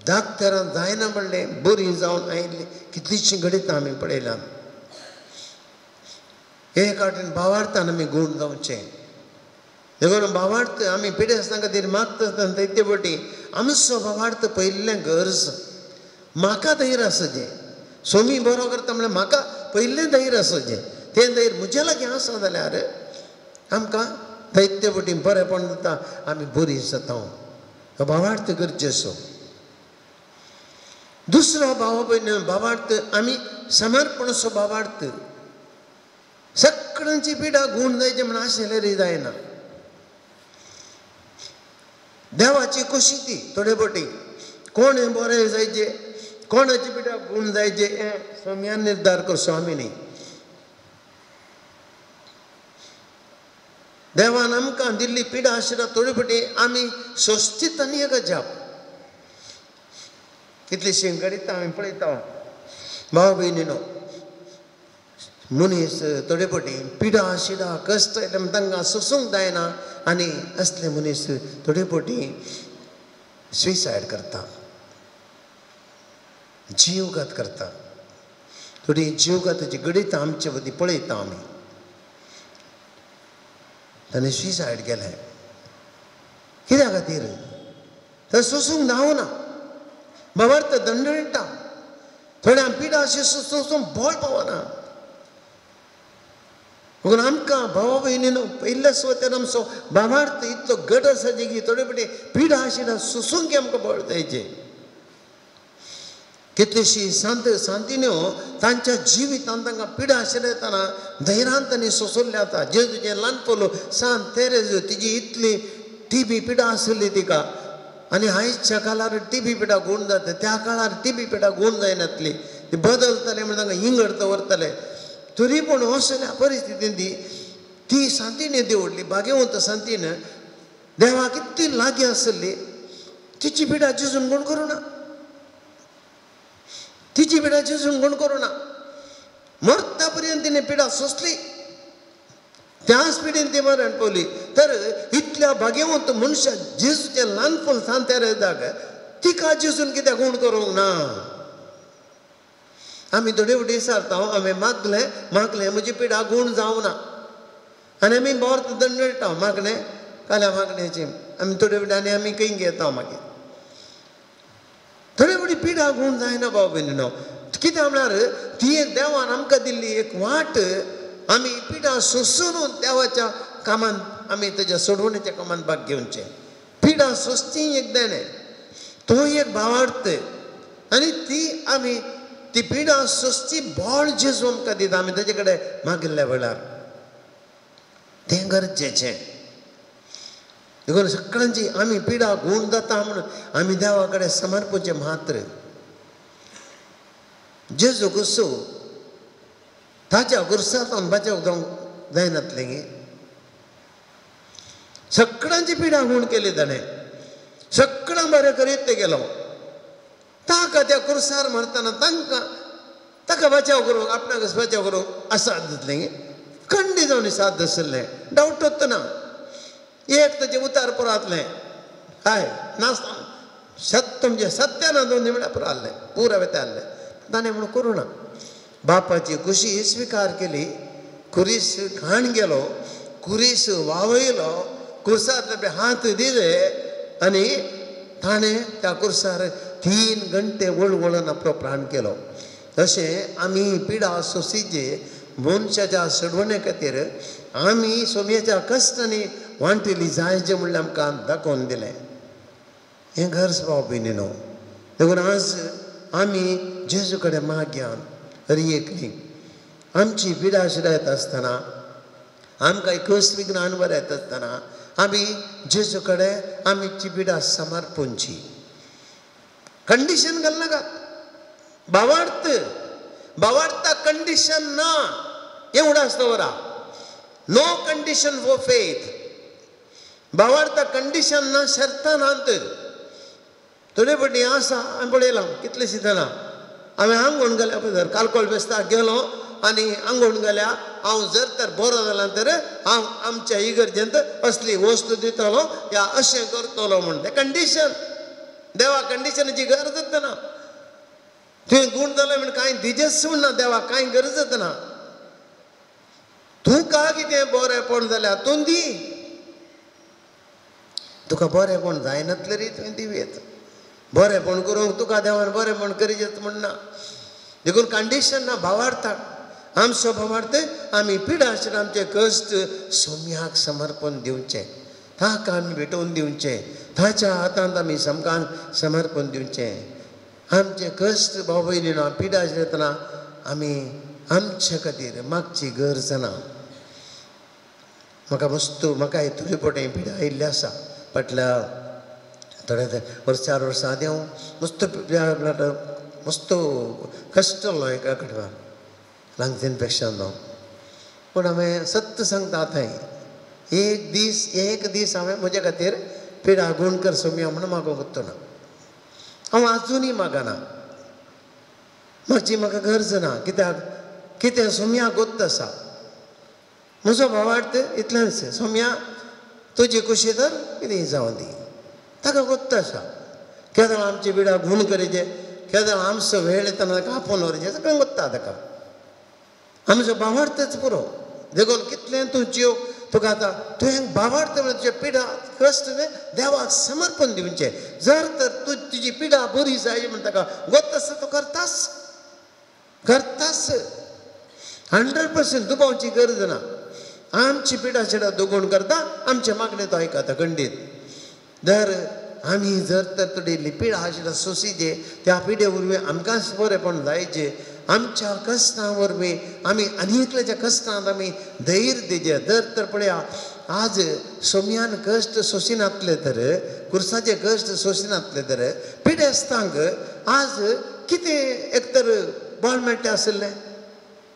धाकटेरां जायना म्हणलें बरीं जावन आयिल्लीं कितलींशीं घडीत आमी पळयल्यां. एक वाटेन भावार्थान आमी गूण जावचें. देखून भावार्थ आमी पिडे आसतना खातीर मागता ते वटी आमचो भावार्थ पयिल्लें गरज म्हाका धैर्य आसचें. सोमी बरो करता म्हणल्यार म्हाका पयिल्लें धैर्य आसचें. तें धैर्य म्हज्या लागीं आसा जाल्यार आमकां दैत्य वटी बरेंपण जाता. आमी बरीं जाता. भावार्थ गरजेचो. दुसरो भाव भयण भावार्थ आमी समर्पणाचो भावार्थ. सगळ्यांची पिडा गूण जायचे म्हण आशिल्लें जायना. देवाची कशी ती थोडे पटी कोण बरें जायचे कोणाची पिडा गूण जायचे हें सोम्यान निर्धार करचो आमी न्ही. देवान आमकां दिल्ली पिडा आशिल्ल्या थोडे पटी आमी सोस्तीत आनी एक जाप कितलींशीं घडीत आमी पळयता भाव भयणीनो. मनीस थोडे पटी पिडा आशिल्ल्या कश्ट आयले तांकां सोसूंक जायना आनी असले मनीस थोडे पटी सुसायड करता. जीवघात करता. थोडी जीवघाताची गडीत आमचे मदीं पळयता आमी. ताणें सुसायड केलें कित्या खातीर तर सोसूंक जावना. भावार्थ दंडळटा. थोड्यां पिडा अशी सोसूंक बळ पावना. म्हणून आमकां भावा भयणीनो पयल्या सुवातेर आमचो भावार्थ इतलो घट आसा जे की थोडे पटी पिडा आशिल्ल्या सोसूंक आमकां बळ जायचें. कितलींशीं सांतिन्यो तांच्या जिवितांत तांकां पिडा आशिल्ल्या धैर्यान तांणी सोंसल्ले आतां. जेजूचें ल्हानपण सांत तेरेज तिजी इतली टीबी पिडा आसली तिका आनी आयजच्या काळार टीबी पिडा गूण जाता. त्या काळार टीबी पिडा गूण जायनासली. ती बदलताले म्हण तांकां इंगड दवरताले. तरी पूण असल्या परिस्थितींत ती सांतिने देवडली भाग्यवंत सांतीन देवाक इतली लागीं आसली. तिची पिडा जेजून गूण करूना. तिची पिडा जेजून गूण करूना. मरता पर्यंत तिणें पिडा सोंसली. त्याच पिडेन ती मरण पावली. तर इतल्या भाग्यवंत मनशाक जेजूचें ल्हानपण सांगता येतात तिका जेजून कित्याक गूण करूंक ना. आमी थोडे फावटी विचारता हांवें मागलें म्हजी पिडा गूण जावना आनी आमी बोर्त दंडळटा मागणें काल्या मागण्याचें. आमी थोडे फावटी आनी आमी खंय घेता मागीर. थोडे फावटी पिडा गूण जायना भाव भयणीनो. कित्याक म्हळ्यार ती एक देवान आमकां दिल्ली एक वाट. आमी पिडा सोंसून देवाच्या कामान आमी तेज्या सोडवणेच्या कामान भाग घेवचे पिडा सोंसची एकदां न्ही तो एक भावार्थ आनी ती आमी ती पिडा सोंसची बोळ जेजू आमकां दिता आमी तेजे कडेन मागिल्ल्या वेळार तें गरजेचें देखून सगळ्यांची आमी पिडा गूण जाता म्हणून आमी देवा कडेन समर्पूचें मात्र जेजू कुसो ताच्या गुरसांत बचाव जावंक जायनातलें गे सगळ्यांची पिडा गूण केली ताणें सगळ्यांक बरें करीत ते गेलो ताका त्या कुर्सार मारतना ताका बचाव करूंक आपणाक बचाव करूंक असाद जातलें गे खंडी जावन साद आसलें डावटूच ना एक ताचें उतार पुरातलें हय नासता सत्य म्हणजे सत्यान 2 निमण्या पुरालें पुरा वेतालें ताणें म्हणून करूं ना बापाची कुशी स्विकार केली कुरीस घाण गेलो कुरीस वावयलो कुर्सार हात दिले आनी ताणें त्या कुर्सार 3 घंटे वळवळून आपलो प्राण केलो तशें आमी पिडा सोंसीचे मनशाच्या सोडवणे खातीर आमी सोम्याच्या कश्टांनी वांटिली जायचें म्हणलें आमकां दाखोवन दिलें हें गरज भाव भयणीनो देखून आज आमी जेजू कडेन मागया हरियेक आमची पिडा शिरायत आसतना आमकां कश्ट विघ्नान बरें येता आसतना आमी जेजू कडेन आमची पिडा समर्पूंची कंडिशन घालनाका भावार्थ कंडिशन ना एवढं असतं बरा नो कंडिशन फॉर फेथ भावार्थ कंडिशन ना शर्तान अंत थोडे फाटी आसा हांवें पळयलां कितलेशे जाणां हांवें आंगवण गेल्या पळय कालकोल बेस्ताक गेलो आनी आंगवण गेल्या हांव जर तर बरो जाला तर हांव आमच्या इगर्जेंत असली वस्तू दितलो या अशें करतलो म्हण तें कंडिशन देवा कंडिशनाची गरजच ना तुवें गूण जालें म्हण कांय दिजेच ना देवा कांय गरजच ना तुका कितें बरेंपण जाल्यार तूं दी तुका बरेंपण जायनातलें रे तुवें दिवेत बरेंपण करूंक तुका देवान बरेंपण करीत म्हणना देखून कंडिशन ना भावार्थाक आमचो भावार्थ आमी पिडा आशिल्ले आमचे कश्ट सोम्याक समर्पण दिवचें ताका आमी भेटोवन दिवचें ताच्या हातांत आमी समकान समर्पण दिवचें आमचे कश्ट भाव भयणीनो पिडा आशिल्ले तेन्ना आमी आमचे खातीर मागची गरज ना म्हाका थोडी पोटें पिडा आयिल्ली आसा फाटल्या थोड्या 4 वर्सां आदी हांव मस्त कश्टलो एका कडेन लंग्स इन्फेक्शन जावन पूण हांवें सत्य सांगता आतां एक दीस हांवें म्हजे खातीर पिडा गूण कर सोम्या म्हणून मागोंक वचना हांव आजुनूय मागना मागची म्हाका गरज ना कित्याक कितें सोम्या गोत्त आसा म्हजो भावार्थ इतलेंच सोम्या तुजी खुशी तर कितेंय जावं दी ताका गोत्त आसा केदोळ आमची पिडा गूण करीचे केदोळ आमचो वेळ येतना ताका आपोवन व्हरचें सगळें गोत्ता ताका आमचो भावार्थच पुरो देखून कितलें तूं जीव तुका आतां तुवें भावार्थ म्हणून तुजें पिडा कश्ट देवाक समर्पण दिवचें जर तर तुजी पिडा बरी जाय म्हण ताका गोत्त आसा तो करतास 100% दुबावची गरज ना आमची पिडा शिडा दुगूण करता आमचे मागणे तो आयकता खंडीत जर आमी जर तर तुडी पिडा आशिल्ल्या सोंसीचे त्या पिडे वरवीं आमकांच बरेंपण जायचें आमच्या कश्टां वरवीं आमी आनीकल्याच्या कश्टांत आमी धैर्य दिजें जर तर पळया आज सोम्यान कश्ट सोंसिनातले तर कुर्साचे कश्ट सोंसिनातले तर पिडेस्तांक आज कितें एकतर बळ मेळटा आसलें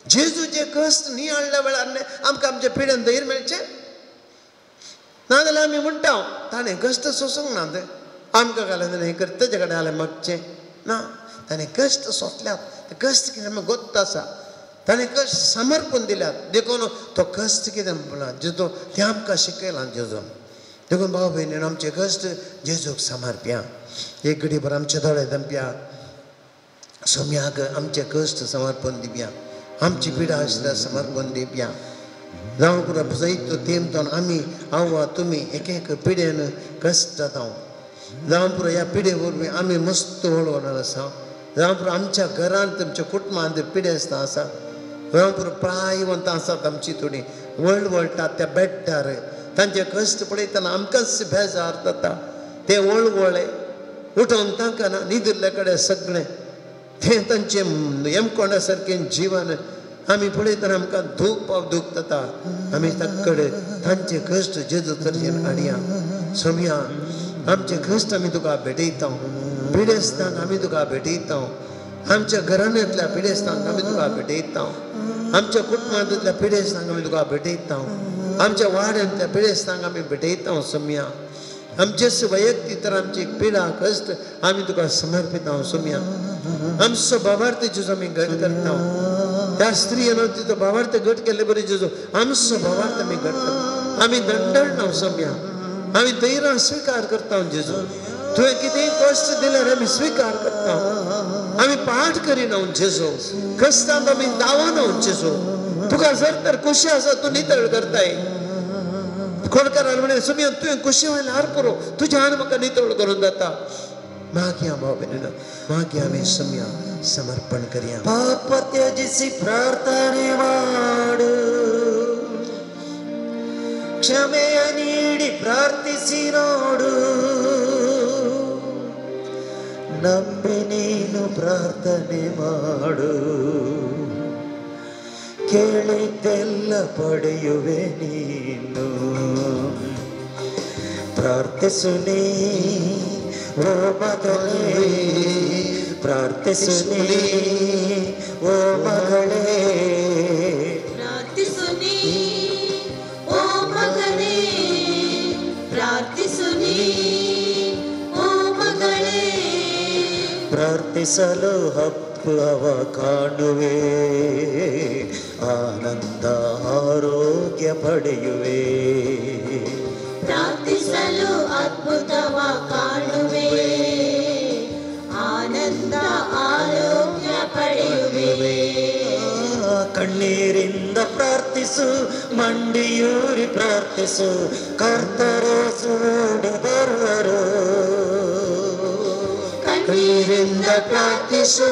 जेजूचे कश्ट न्ही हाडल्या वेळार आमकां आमच्या पिड्यान धैर्य मेळचें नाजाल्यार आमी म्हणटा ताणें कश्ट सोंसूंक ना तें आमकां घालें जाल्यार हें कर तेजे कडेन जाल्यार मागचें ना ताणें कश्ट सोंसल्यात ते कश्ट कितें आमी गोत्त आसा ताणें कश्ट समर्पण दिल्यात देखून तो कश्ट कितें म्हणला जेजू तें आमकां शिकयलां जेजून देखून भाव भयणीन आमचे कश्ट जेजूक समर्प्या एक घडी भर आमचे दोळे दंप्या सोम्याक आमचे कश्ट समर्पण दिवया आमची पिडा आशिल्ल्या समर्पण दिवया जावं पुरो जायत्यो तेमतोन आमी हांव तुमी एक एक पिडेन कश्ट जाता जावं पुरो ह्या पिडे वरवीं आमी मस्त वळवणार आसा जावं पुरो आमच्या घरांत आमच्या कुटुंबांत पिडे आसता आसा जावं पुरो प्रायवंत आसात आमची थोडी वळवळटात त्या बेड्डार तांचे कश्ट पळयतना आमकांच बेजार जाता. ते वळवळे उठोवन तांकां ना न्हिदिल्ले कडेन सगळें तें तांचें येमकोण्या सारकें जिवन आमी पळयतना आमकां दूख जाता. आमी ताचे कडेन तांचे कश्ट जेजू तर्जेन हाडया. सोम्या आमचे कश्ट आमी तुका भेटयता. पिडेस्तांक आमी तुका भेटयता. आमच्या घराण्यांतल्या पिडेस्तांक आमी तुका भेटयता. आमच्या कुटुंबांतल्या पिडेस्तांक आमी तुका भेटयता. आमच्या वाड्यांतल्या पिडेस्तांक आमी भेटयता. सोम्या आमचेच वैयक्तीक तर आमची पिडा कश्ट आमी तुका समर्पिता. सोम्या आमचो भावार्थ जेजू आमी घट करता. त्या स्त्रीयेन तिचो भावार्थ घट केले बरे जेजू आमचो भावार्थ आमी घट करता. आमी दंडळना सोम्या आमी धैर्यान स्विकार करता. जेजू तुवें कितेंय कश्ट दिल्यार आमी स्विकार करता. आमी पाठ करिना जेजू कश्टांत आमी दावना जेजू. तुका जर तर खुशी आसा तूं नितळ करताय. खोडकारान म्हणे सोम्या तुवें खुशी व्हायल्यार पुरो तुज्यान म्हाका नितळ करून जाता. मागया भाव भयणीन मागया आमी सोम्या समर्पण करया. ಪಾಪ ತ್ಯಜಿಸಿ ಪ್ರಾರ್ಥನೆ ಮಾಡು, ಕ್ಷಮೆಯ ನೀಡಿ ಪ್ರಾರ್ಥಿಸಿ ನೋಡು. ನಂಬಿ ನೀನು ಪ್ರಾರ್ಥನೆ ಮಾಡು, ಕೇಳಿದ್ದೆಲ್ಲ ಪಡೆಯುವೆ ನೀನು. ಪ್ರಾರ್ಥಿಸು ನೀ ಓ ಮಗಳೇ, ಪ್ರಾರ್ಥಿಸು ನೀ ಓ ಮಗಳೇ, ಪ್ರಾರ್ಥಿಸು ನೀ ಓ ಮಗನೇ, ಪ್ರಾರ್ಥಿಸು ನೀ ಓ ಮಗಳೇ. ಪ್ರಾರ್ಥಿಸಲು ಹಬ್ಬವ ಕಾಣುವೆ, ಆನಂದ ಆರೋಗ್ಯ ಪಡೆಯುವೆ. ಪ್ರಾರ್ಥಿಸಲು ಅದ್ಭುತವ ಕಾಣುವೆ, ಆನಂದ ಆರೋಗ್ಯ ಪಡೆಯುವೆ. ಕಣ್ಣೀರಿಂದ ಪ್ರಾರ್ಥಿಸು, ಮಂಡಿಯೂರಿ ಪ್ರಾರ್ಥಿಸು, ಕರ್ತರೇಸು ಓಡಿ ಬರುವರು. ಕಣ್ಣೀರಿಂದ ಪ್ರಾರ್ಥಿಸು,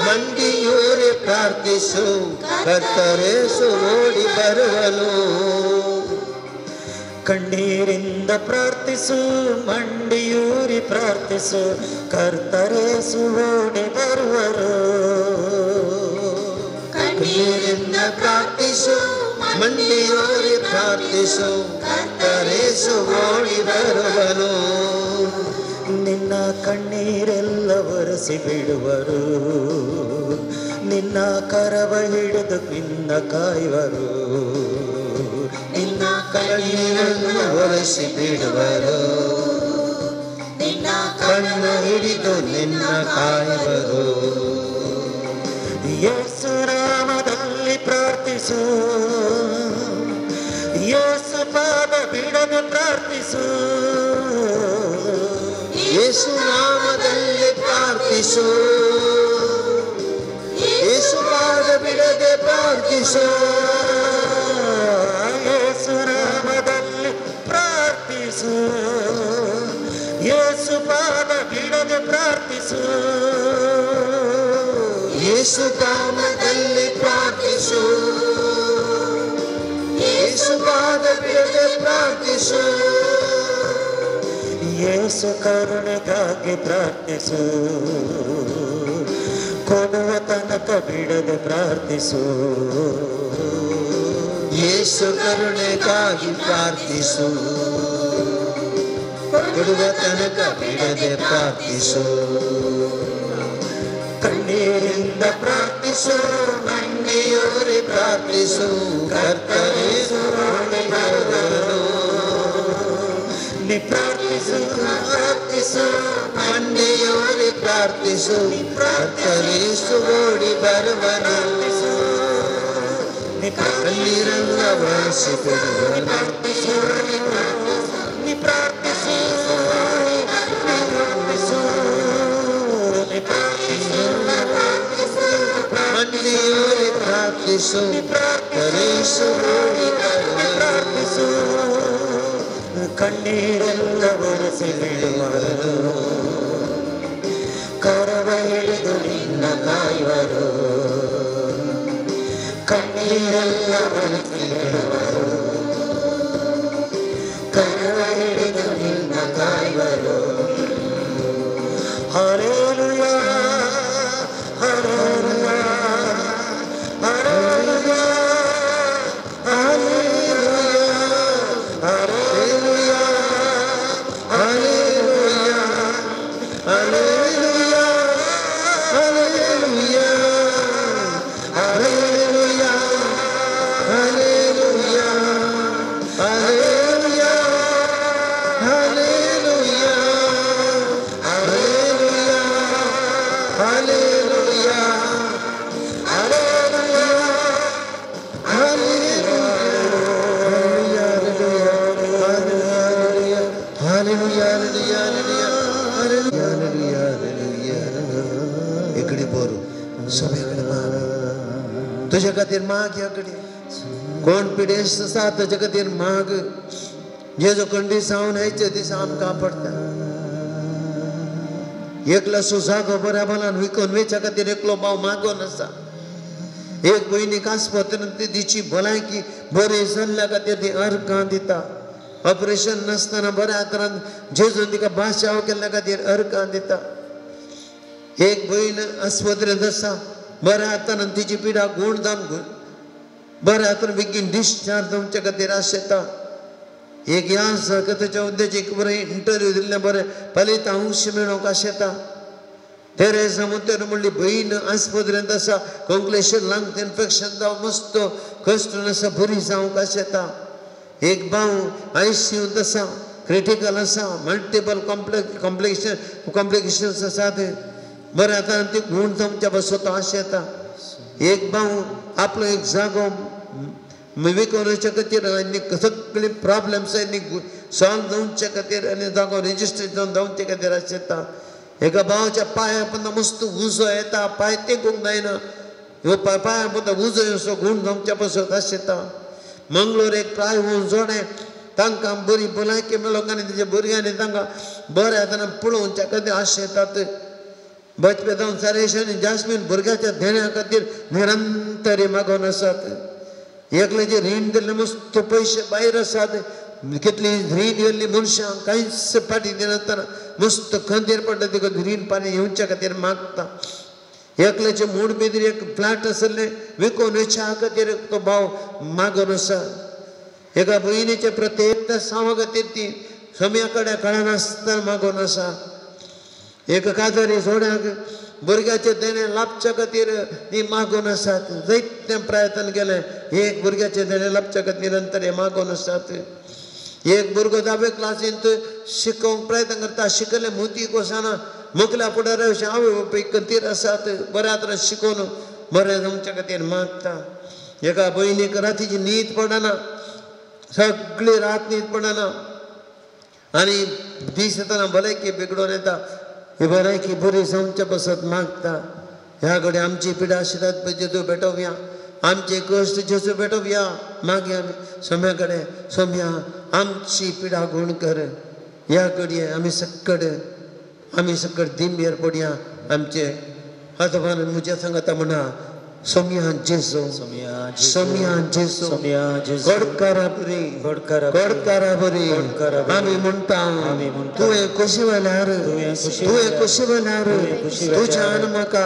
ಮಂಡಿಯೂರಿ ಪ್ರಾರ್ಥಿಸು, ಕರ್ತರೇಸು ಓಡಿ ಬರುವನು. ಕಣ್ಣೀರಿಂದ ಪ್ರಾರ್ಥಿಸು, ಮಂಡಿಯೂರಿ ಪ್ರಾರ್ಥಿಸು, ಕರ್ತರೇಸು ಓಡಿ ಬರುವರು. ಕಣ್ಣೀರಿಂದ ಪ್ರಾರ್ಥಿಸು, ಮಂಡಿಯೂರಿ ಪ್ರಾರ್ಥಿಸು, ಕರ್ತರೇಸು ಓಡಿ ಬರುವನು. ನಿನ್ನ ಕಣ್ಣೀರೆಲ್ಲ ಒರೆಸಿ ಬಿಡುವರು, ನಿನ್ನ ಕರವ ಹಿಡಿದು ನಿನ್ನ ಕಾಯುವರು. ನಿನ್ನ ಕಣ್ಣೀರನ್ನು ಒರೆಸಿ ಬಿಡುವರು, ನಿನ್ನ ಕಣ್ಣು ಹಿಡಿದು ನಿನ್ನ ಕಾಯುವರು. ಯೇಸು ನಾಮದಲ್ಲಿ ಪ್ರಾರ್ಥಿಸು, ಯೇಸು ಪಾದ ಬಿಡದೆ ಪ್ರಾರ್ಥಿಸು. ಯೇಸು ನಾಮದಲ್ಲಿ ಪ್ರಾರ್ಥಿಸು, ಯೇಸು ಪಾದ ಬಿಡದೆ ಪ್ರಾರ್ಥಿಸು. ಯೇಸು ನಾಮದಲ್ಲಿ ಪ್ರಾರ್ಥಿಸು, ಯೇಸು ಪಾದ ಬಿಡದೆ ಪ್ರಾರ್ಥಿಸು. ಯೇಸು ನಾಮದಲ್ಲಿ ಪ್ರಾರ್ಥಿಸು, ಯೇಸು ಪಾದ ಬಿಡದೆ ಪ್ರಾರ್ಥಿಸು. ಯೇಸು ಕರುಣೆಗಾಗಿ ಪ್ರಾರ್ಥಿಸು, ಕೊಡುವ ತನಕ ಬಿಡದೆ ಪ್ರಾರ್ಥಿಸು. ಯೇಸು ಕರುಣೆಗಾಗಿ ಪ್ರಾರ್ಥಿಸು, ಕೊಡುವ ತನಕ ಬಿಡದೆ ಪ್ರಾರ್ಥಿಸು. ಕಣ್ಣೀರಿಂದ ಪ್ರಾರ್ಥಿಸು, ಮಂಡಿಯೂರಿ ಪ್ರಾರ್ಥಿಸು, ಕರ್ತರೇಸು ಓಡಿ ಬರುವನು. ನೀ ಪ್ರಾರ್ಥಿಸು, ಪ್ರಾರ್ಥಿಸು, ಮಂಡಿಯೂರಿ ಪ್ರಾರ್ಥಿಸು, ಕರ್ತರೇಸು ಓಡಿ ಬರುವನು. ನೀ ಕಣ್ಣೀರನ್ನ ಒರೆಸಿ ಬಿಡುವನು. ನೀ ಪ್ರಾರ್ಥಿಸು, ನೀ ಪ್ರಾರ್ಥಿಸು, ಮಂಡಿಯೂರಿ ಪ್ರಾರ್ಥಿಸು, ಕರ್ತರೇಸು ಓಡಿ ಬರುವನು. ಕಣ್ಣೀರೆಲ್ಲ ಒರೆಸಿ ಬಿಡುವರು, ಕರವ ಹಿಡಿದು ನಿನ್ನ ಕಾಯುವರು. ಕಣ್ಣೀರೆಲ್ಲ ಒರೆಸಿ ಬಿಡುವರು, hallelujah hallelujah hallelujah hallelujah hallelujah hallelujah hallelujah hallelujah इकडे बोरू सगळ्याकडे माग तुझ्या खातीर माग याकडे कोण पिडेस तसा तुझ्या खातीर माग जे जो कंडी सावन यायचे दिसा आमकां पडटा एकला सुजागो बऱ्या भलान विकून वेच्या खातीर एकलो भाव मागोन आसा एक बहिणी कासपत्रान तिची भलायकी बरी जाल्ल्या खातीर ती अर्कां दिता ऑपरेशन नासतना बऱ्या तरान जेजून तिका भाशाव केल्ल्या खातीर अर्कां दिता एक बहीण आस्पत्रेंत आसा बऱ्या तरान तिची पिडा गूण जावन बऱ्या तरान बेगीन डिस्चार्ज जावचे खातीर आशेता एक ह्या ताच्या उद्देशीक बरें इंटरव्यू दिल्लें बरें फलीत अंश मेळोवंक आशेता तेरेसा मुतेर म्हणली बहीण आस्पत्रेंत आसा कॉन्क्लेशन लंग इन्फेक्शन जावं मस्त कश्टून आसा बरी जावंक आशेता एक भाव ICUंत आसा क्रिटिकल आसा मल्टिपल कॉम्प्लिकेशन्स आसात बऱ्या तरान ती गूण जावच्या बसता आशेता एक भाव आपलो एक जागो विकोवच्या खातीर आनी सगळे प्रॉब्लेम्स आनी सॉल्व जावचे खातीर आनी जागो रेजिस्ट्रेशन जावचे खातीर आशेता एका भावाच्या पांया पन्ना मस्त उजो येता पांय तेंकूंक जायना ह्यो पांया पन्ना उजो असो गूण जावच्या बसत आशेता मंगळूर एक प्राय होऊन जोडे तांकां बरी भलायकी मेळोवंक आनी तेज्या भुरग्यांनी तांकां बऱ्या तरान पळोवच्या खातीर आशेतात बचपे जावन सरेश आनी जास्मीन भुरग्याच्या धेण्या खातीर निरंतर मागोन आसात एकल्याचे रीण दिल्ले मस्त पयशे भायर आसात कितली रीण येल्ली मनशां कांयच फाटी दिनासतना मस्त खंदीर पडटा तिका रीण पाणी येवच्या खातीर मागता एकल्याचे मूड भितर एक फ्लॅट आसले विकून वेच्या खातीर तो भाव मागून आसा एका भयणीचे प्रत्येक सावा खातीर ती सम्या कडेन कळनासतना मागून आसा एका काजारी जोड्याक भुरग्याचे देणे लाभच्या खातीर ती मागून आसात जायते प्रयत्न केले एक भुरग्याचे देणे लाभच्या खातीर नंतर हे मागून आसात एक भुरगो 10वे क्लासींत शिकोवंक प्रयत्न करता शिकले मोती कोसाना मुखल्या फुडारा आवय बापाय खातीर आसात बऱ्या तरेन शिकोवन बरें जावच्या खातीर मागता एका भयणीक रातीची न्हीद पडना सगळी रात न्हीद पडना आनी दीस येतना भलायकी बिगडोन येता ही भलायकी बरी जावच्या बसत मागता ह्या घडये आमची पिडा आशिल्ल्यात पळय जेजू भेटोवया आमचे कश्ट जेजू भेटोवया मागया आमी सोम्या कडेन सोम्या आमची पिडा गूण कर ह्या घडये आमी सकड दिमेर पडया आमचे हातभान मुझे सांगता म्हणा सोम्या जेजू गोडकारा बरी आमी म्हणटा तुवें कशी वेल्यार तुज्यान म्हाका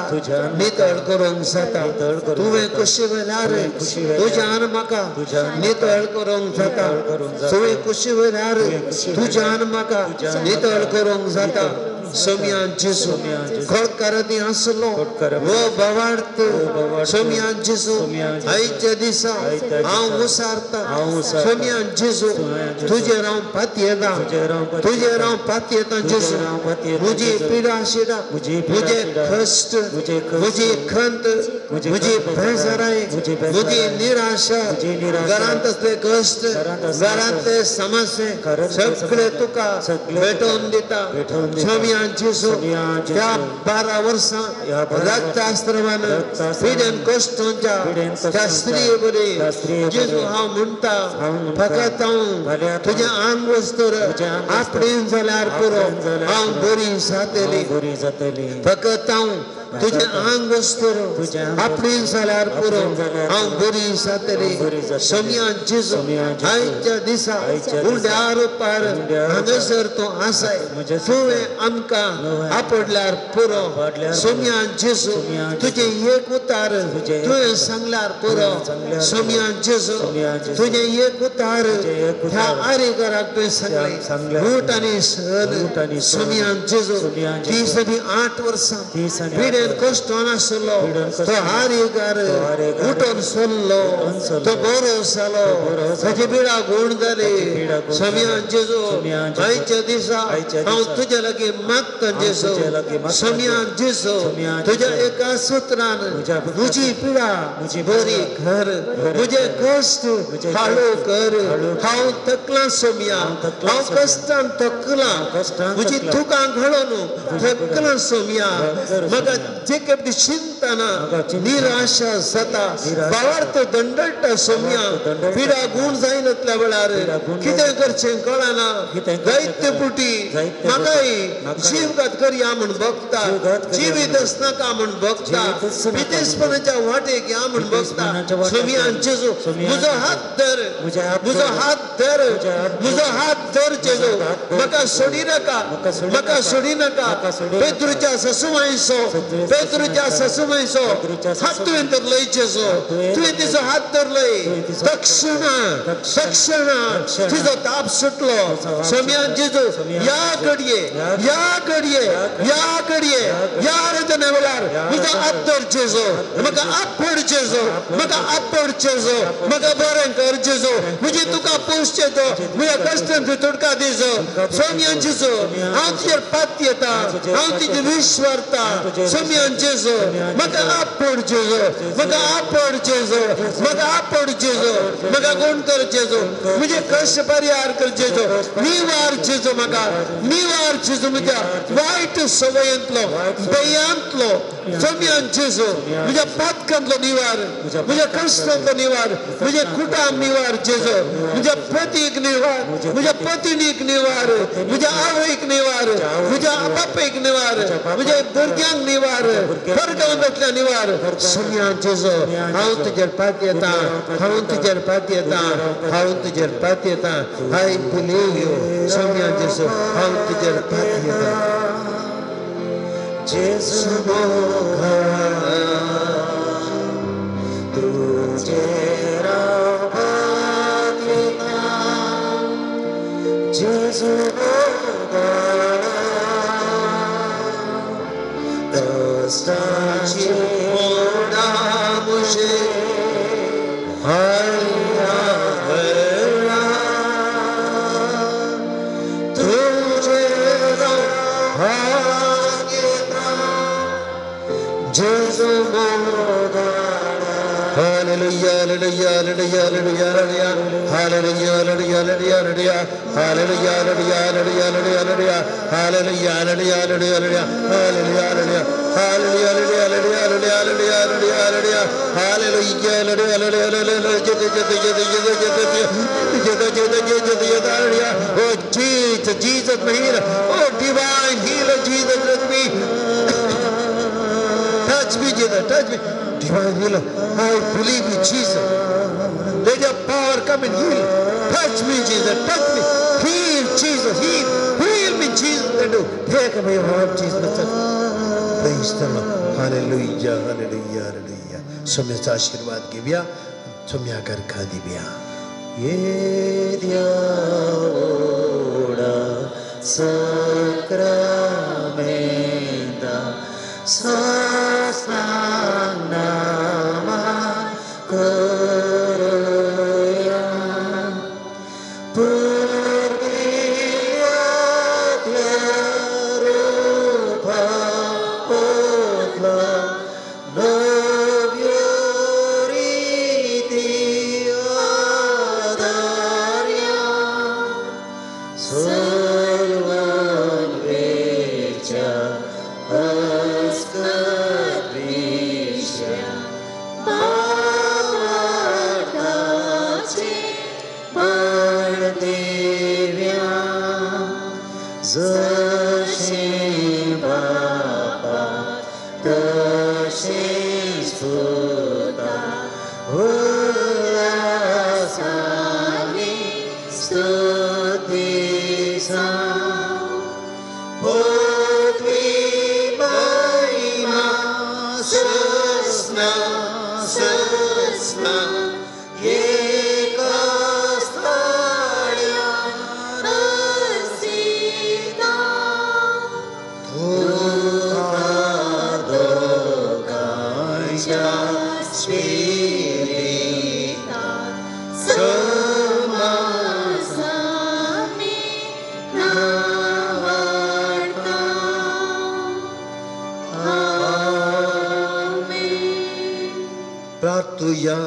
नितळ करूंक जाता तुवें कशी वेल्यार तुज्यान म्हाका नितळ करूंक जाता तुवें कशी वेल्यार तुज्यान म्हाका नितळ करूंक जाता सोम्या जेजू गोडकारांनी आसलो वो भवार्थ सोम्या जेजू आयच्या दिसा हांव मुसारता सोम्या जेजू तुजेर हांव पातयेता जेजू म्हजी पिडा शिडा म्हजे कश्ट म्हजी खंत म्हजी बेजाराय म्हजी निराशा घरांत असले कश्ट घरांतले समस्ये सगळे तुका भेटोवन दिता सोम्या जेजू त्या 12 वर्सां रक्तास्त्रवान पिडेन कश्टांच्या त्या स्त्री बरी जेजू हांव म्हणटा फकत हांव तुजें आंग वस्तूर आपणीन जाल्यार पुरो हांव बरी जातली फकत हांव तुझे आंग वस्तरो आपली जाल्यार पुरो हांव बरी जातली सोम्यान जेजू आयच्या दिसा उंड्यार पार हांगासर तूं आसाय तुवें आमकां आपडल्यार पुरो सोम्यान जेजू तुझे एक उतार तुवें सांगल्यार पुरो सोम्यान जेजू तुझे एक उतार ह्या आरेकराक तुवें सांगलें ऊठ आनी सल सोम्यान जेजू ती सगळी 8 वर्सां पिडेन कश्टान आसलो तो आरेकार उठून सरलो तो बरो जालो ताची पिडा गूण जाली सोम्यान जेजू आयच्या दिसा हांव तुजे लागीं मागता जेजू सोम्यान जेजू तुज्या एका सुत्रान म्हजी पिडा बरी कर म्हजे कश्ट हाळू कर हांव थकलां सोम्या हांव कश्टान थकलां म्हजी दुकां घालून थकलां सोम्या म्हाका जे केन्ना चिंता ना निराशा जाता भावार्थ दंडटा सोम्या पिडा गूण जायनातल्या वेळार कितें करचें कळना जायते पुटी म्हाकाय जीवघात करया म्हूण बगता जिवीतच नाका म्हूण बगता विदेशपणाच्या वाटेक या म्हूण बगता सोम्यान जेजू म्हजो हात धर म्हजो हात धर म्हजो हात धर जेजू म्हाका सोडी नाका म्हाका सोडी नाका पेद्रूच्या ससुमायचो पेद्रूच्या ससुमायचो हात तुवें धरलय जेजू तुवें तिचो हात धरलय तक्षणा तिचो ताप सुटलो सोम्यान जेजू या घडये या रजने वेळार म्हजो हात धर जेजू म्हाका आपड जेजू म्हाका बरें कर जेजू म्हजी तुका पोस जेजू म्हज्या कश्टांत तुटका दिजो सोम्यान जेजू हांव तुजेर पात येता हांव तुजे विश्वारता सोम्यान जेजू म्हाका आपड जेजू म्हाका गूण कर जेजू म्हजे कश्ट परिहार कर जेजू निवार जेजू म्हाका म्हज्या वायट सवयांतलो भयांतलो सोम्यान जेजू म्हज्या पातकांतलो निवार म्हज्या कश्टांतलो निवार म्हजे कुटाम निवार जेजू म्हज्या पतीक निवार म्हज्या पत्नीक निवार म्हज्या आवयक निवार म्हज्या बापायक निवार म्हज्या भुरग्यांक निवार परगांवांतल्या निवार सोम्यान जेजू हांव तुजेर पात येता आय बिलीव यू सोम्यान जेजू हांव तुजेर पात येता जेजू मोगा तुजेर पात येता जेजू मोगा कश्टाची ओढा मुझे हरिया भरा तुझे भाग्यता जेजू Moga Hallelujah, hallelujah, hallelujah, hallelujah, hallelujah, hallelujah, hallelujah, hallelujah, hallelujah, hallelujah, hallelujah, hallelujah, hallelujah, hallelujah, hallelujah. Oh Jesus, Jesus, my healer. Oh divine healer, Jesus, let me touch me, Jesus, touch me. Divine healer, I believe in Jesus. Let your power come and heal. Touch me, Jesus, touch me. Heal, Jesus, heal me, Jesus. Take away your heart, Jesus. Praise the Lord. Hallelujah, hallelujah, hallelujah. सोम्याचा आशीर्वाद घेऊया सोम्या घर का दिव्या ये देवड़ा सक्रामेंता सासनामा करया पूर्वीयत्यारूपा ओतला नव्योरीति आदार्या सर्ववेचा अस्कद्विषा पावताचे पडदेव्या जशे बापा तुया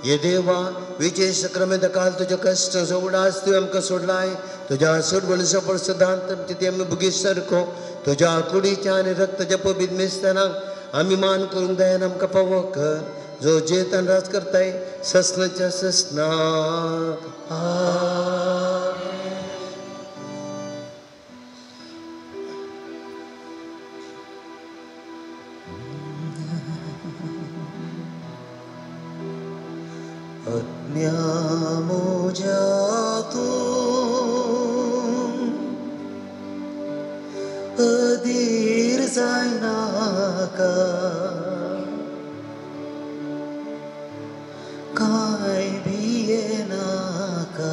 ये देवा विजय सक्रमेंत काल तुझ्या कष्ट सोडास तू आमकां सोडलाय तुझ्या सोडवळीचो परसदांत तिथे आमी बुगीस सारको तुझ्या कुडीच्या आनी रक्ताच्या पबीत मेस्तानाक आमी मान करूंक दयान आमकां पावो कर जो जेतन राज करताय ससनाच्या ससनाक अधीर जायनाका काय भियेनाका